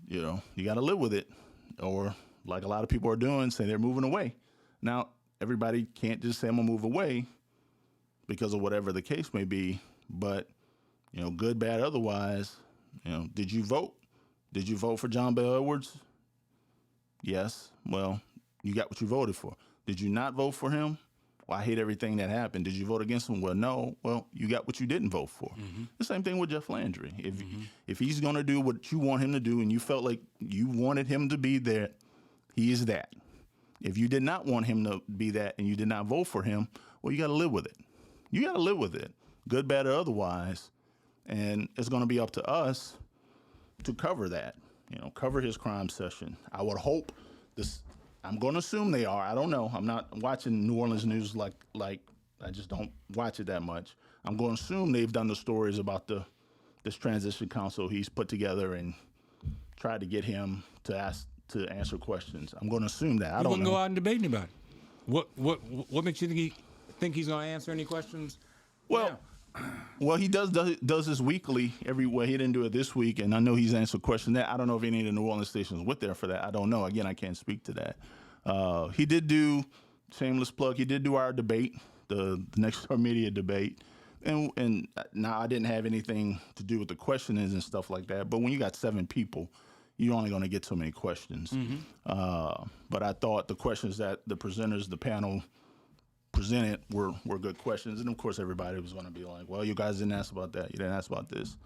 You got to live with it. Or like a lot of people are doing, say they're moving away. Now, everybody can't just say I'm going to move away because of whatever the case may be. But, good, bad, otherwise, did you vote? Did you vote for John Bell Edwards? Yes. Well, you got what you voted for. Did you not vote for him? Well, I hate everything that happened. Did you vote against him? Well, no. Well, you got what you didn't vote for. The same thing with Jeff Landry. If he's going to do what you want him to do and you felt like you wanted him to be there, he is that. If you did not want him to be that and you did not vote for him, well, you got to live with it. You got to live with it, good, bad, or otherwise. And it's going to be up to us to cover that. Cover his crime session. I would hope this. I'm going to assume they are. I don't know. I'm not watching New Orleans news like I just don't watch it that much. I'm going to assume they've done the stories about this transition council he's put together and tried to get him to answer questions. I'm going to assume that. I don't know. You wouldn't go out and debate anybody. What makes you think he's going to answer any questions? Well. Well, he does this weekly every way. He didn't do it this week, and I know he's answered questions there. I don't know if any of the New Orleans stations went there for that. I don't know. Again, I can't speak to that. He did do, shameless plug, he did do our debate, the Next Door Media debate. And now I didn't have anything to do with the questionings and stuff like that, but when you got 7 people, you're only going to get so many questions. But I thought the questions that the presenters, the panel, presented were good questions, and of course everybody was going to be like, well, you guys didn't ask about that, you didn't ask about this.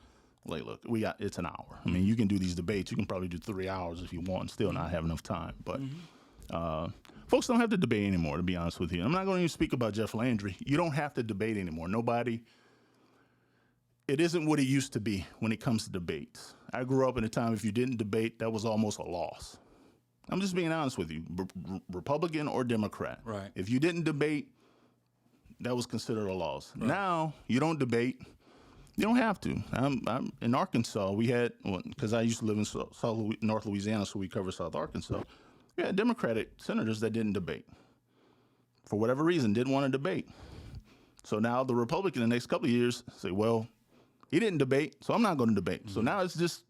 Like, look, it's an hour. I mean, you can do these debates, you can probably do 3 hours if you want, still not have enough time. But folks don't have to debate anymore, to be honest with you. I'm not going to even speak about Jeff Landry. You don't have to debate anymore. It isn't what it used to be when it comes to debates. I grew up in a time if you didn't debate, that was almost a loss. I'm just being honest with you, Republican or Democrat. Right. If you didn't debate, that was considered a loss. Right. Now, you don't debate. You don't have to. I'm in Arkansas. We had, because I used to live in North Louisiana, so we cover South Arkansas. You had Democratic senators that didn't debate. For whatever reason, didn't want to debate. So now the Republican in the next couple of years say, well, he didn't debate, so I'm not going to debate. So now it's just,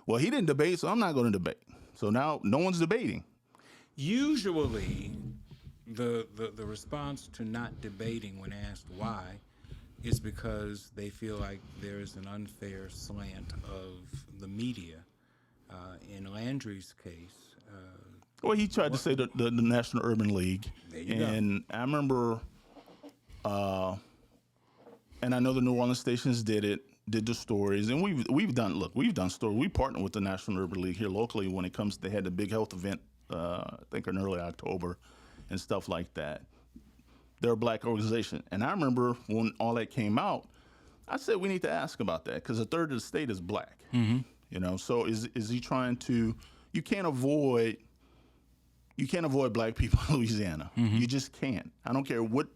well, he didn't debate, so I'm not going to debate. So now no one's debating. Usually, the response to not debating when asked why is because they feel like there is an unfair slant of the media. In Landry's case, Well, he tried to say the National Urban League. There you and I remember, and I know the New Orleans stations did the stories, and we've done stories. We partner with the National Urban League here locally when it comes. They had the big health event, I think in early October, and stuff like that. They're a black organization, and I remember when all that came out, I said we need to ask about that because a third of the state is black. Mm-hmm. You know, so is he trying to? You can't avoid black people in Louisiana. Mm-hmm. You just can't. I don't care who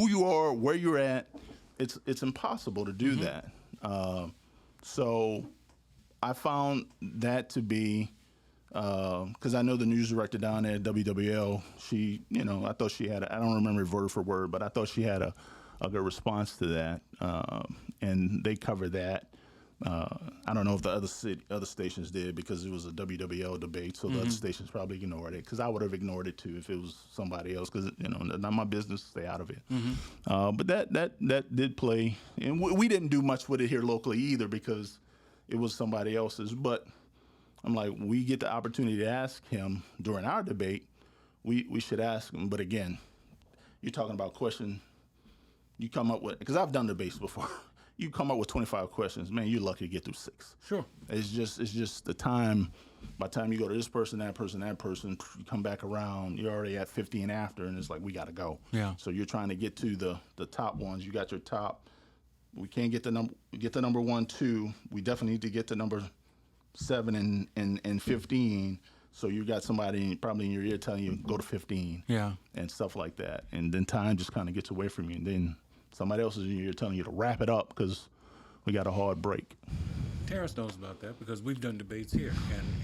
you are, where you're at. It's impossible to do that. So I found that to be because I know the news director down there at WWL. She, I thought she had. I don't remember word for word, but I thought she had a good response to that, and they covered that. I don't know if the other stations did because it was a WWL debate, so the other stations probably ignored it because I would have ignored it too if it was somebody else because not my business, stay out of it. But that did play, and we didn't do much with it here locally either because it was somebody else's. But I'm like, we get the opportunity to ask him during our debate, we should ask him. But again, you're talking about question you come up with, because I've done debates before. You come up with 25 questions, man, you're lucky to get through 6. Sure. It's just the time. By the time you go to this person, you come back around, you're already at 15 after, and it's like, we got to go. Yeah. So you're trying to get to the top ones. You got your top. We can't get the number 1, 2. We definitely need to get to number 7 and 15. So you got somebody probably in your ear telling you, go to 15. Yeah. And stuff like that. And then time just kind of gets away from you. And then somebody else is in your ear telling you to wrap it up because we got a hard break. Terrence knows about that because we've done debates here,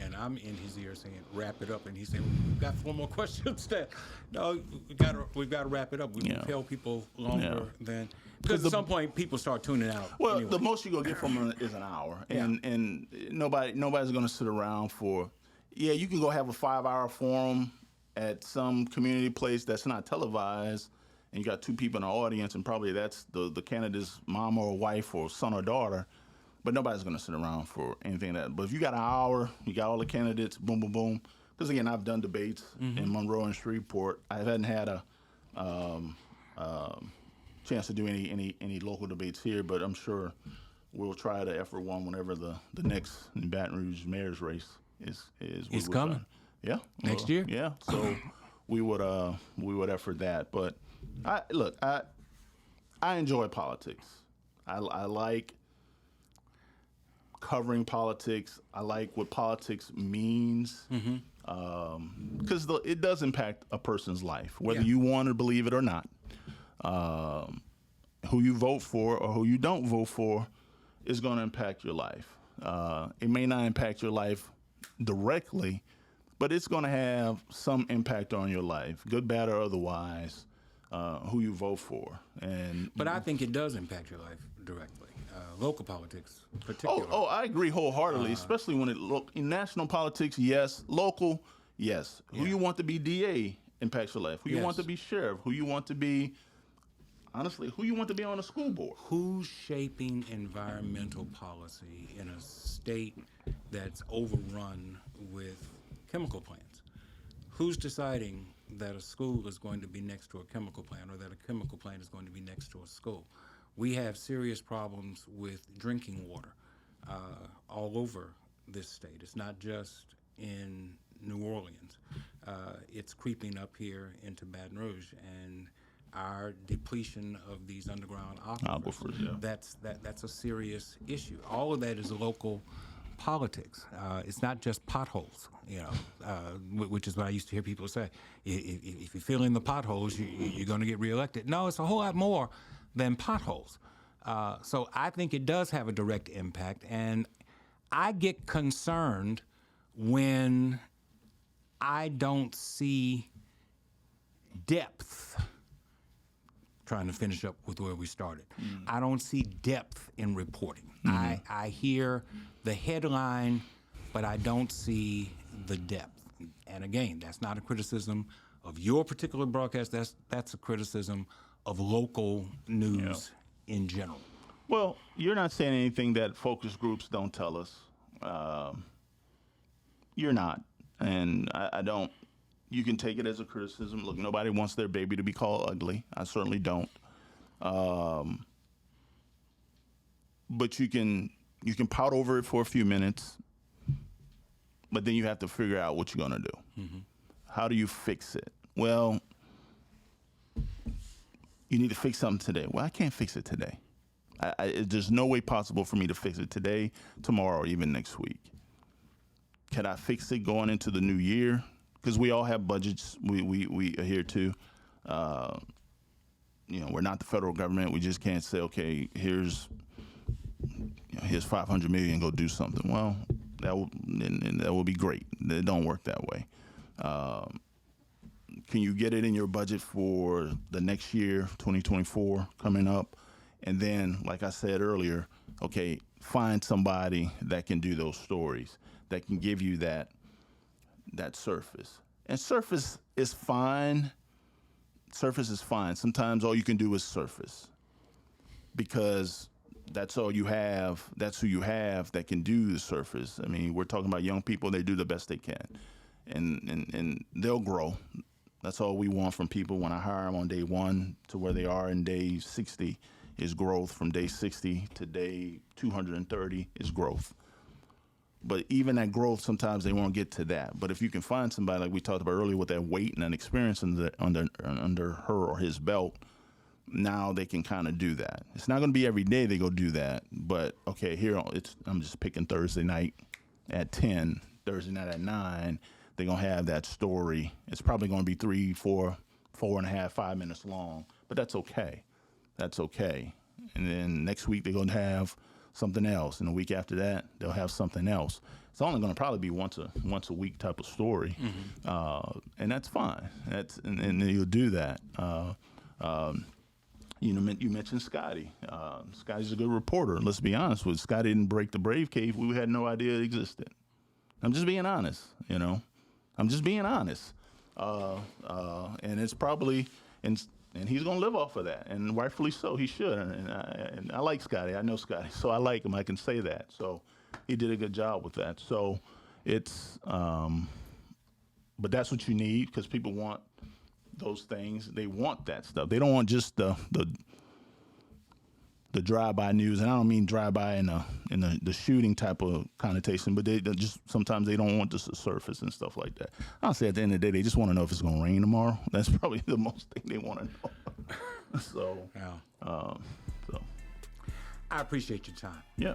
and I'm in his ear saying, wrap it up. And he's saying, we've got 4 more questions. No, we've got to wrap it up. We tell people longer than... Because at some point, people start tuning out. Well, anyway. The most you're going to get from them is an hour. And nobody's going to sit around for... Yeah, you can go have a 5-hour forum at some community place that's not televised, and you got 2 people in the audience, and probably that's the candidate's mom or wife or son or daughter, but nobody's going to sit around for anything like that. But if you got an hour, you got all the candidates, boom, boom, boom. Because, again, I've done debates in Monroe and Shreveport. I haven't had a chance to do any local debates here, but I'm sure we'll try to effort one whenever the next Baton Rouge mayor's race is It's coming. Yeah. Next year? Yeah. So we would effort that. But I enjoy politics. I like covering politics. I like what politics means. Because it does impact a person's life, whether you want to believe it or not. Who you vote for or who you don't vote for is going to impact your life. It may not impact your life directly, but it's going to have some impact on your life, good, bad, or otherwise, who you vote for. But I think it does impact your life directly. Local politics, particularly. Oh, I agree wholeheartedly, especially when in national politics, yes. Local, yes. Who you want to be DA impacts your life. Who you want to be sheriff. Who you want to be, honestly, who you want to be on a school board. Who's shaping environmental policy in a state that's overrun with chemical plants? Who's deciding that a school is going to be next to a chemical plant or that a chemical plant is going to be next to a school? We have serious problems with drinking water all over this state. It's not just in New Orleans. It's creeping up here into Baton Rouge, and our depletion of these underground aquifers, that's a serious issue. All of that is local politics. It's not just potholes, which is what I used to hear people say. If you fill in the potholes, you're going to get reelected. No, it's a whole lot more than potholes. So I think it does have a direct impact, and I get concerned when I don't see depth. Trying to finish up with where we started. I don't see depth in reporting. I hear the headline, but I don't see the depth. And again, that's not a criticism of your particular broadcast. That's a criticism of local news in general. Well, you're not saying anything that focus groups don't tell us. You're not. And I don't. You can take it as a criticism. Look, nobody wants their baby to be called ugly. I certainly don't. But you can pout over it for a few minutes, but then you have to figure out what you're going to do. How do you fix it? Well, you need to fix something today. Well, I can't fix it today. There's no way possible for me to fix it today, tomorrow, or even next week. Can I fix it going into the new year? Because we all have budgets we adhere to. We're not the federal government. We just can't say, okay, here's $500 million, go do something. Well, that will be great. It don't work that way. Can you get it in your budget for the next year, 2024, coming up? And then, like I said earlier, okay, find somebody that can do those stories, that can give you that surface. And surface is fine. Surface is fine. Sometimes all you can do is surface, because that's all you have. That's who you have that can do the surface. I mean, we're talking about young people. They do the best they can, and they'll grow. That's all we want from people. When I hire them on day 1 to where they are in day 60 is growth. From day 60 to day 230 is growth. But even that growth, sometimes they won't get to that. But if you can find somebody like we talked about earlier with that weight and that experience under her or his belt, now they can kind of do that. It's not going to be every day they go do that. But okay, I'm just picking Thursday night at 10, Thursday night at 9. They're going to have that story. It's probably going to be 3, 4, 4.5, 5 minutes long. But that's okay. That's okay. And then next week they're going to have something else, and the week after that they'll have something else. It's only going to probably be once a week type of story, and that's fine. And you'll do that. You mentioned Scotty. Scotty's a good reporter. Let's be honest with you. Scotty didn't break the Brave Cave. We had no idea it existed. I'm just being honest. I'm just being honest. And it's probably and he's going to live off of that, and rightfully so. He should. And I like Scotty. I know Scotty, so I like him. I can say that. So he did a good job with that. So it's, but that's what you need, because people want those things. They want that stuff. They don't want just the drive-by news, and I don't mean drive-by in the shooting type of connotation, but they just sometimes they don't want just the surface and stuff like that. I'll say at the end of the day, they just want to know if it's going to rain tomorrow. That's probably the most thing they want to know. So I appreciate your time. Yeah.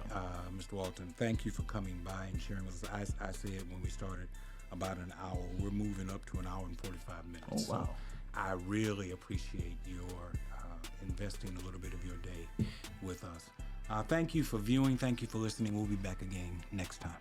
Mr. Walton, thank you for coming by and sharing with us. I said when we started about an hour. We're moving up to an hour and 45 minutes. Oh, wow. So I really appreciate your investing a little bit of your day with us. Thank you for viewing. Thank you for listening. We'll be back again next time.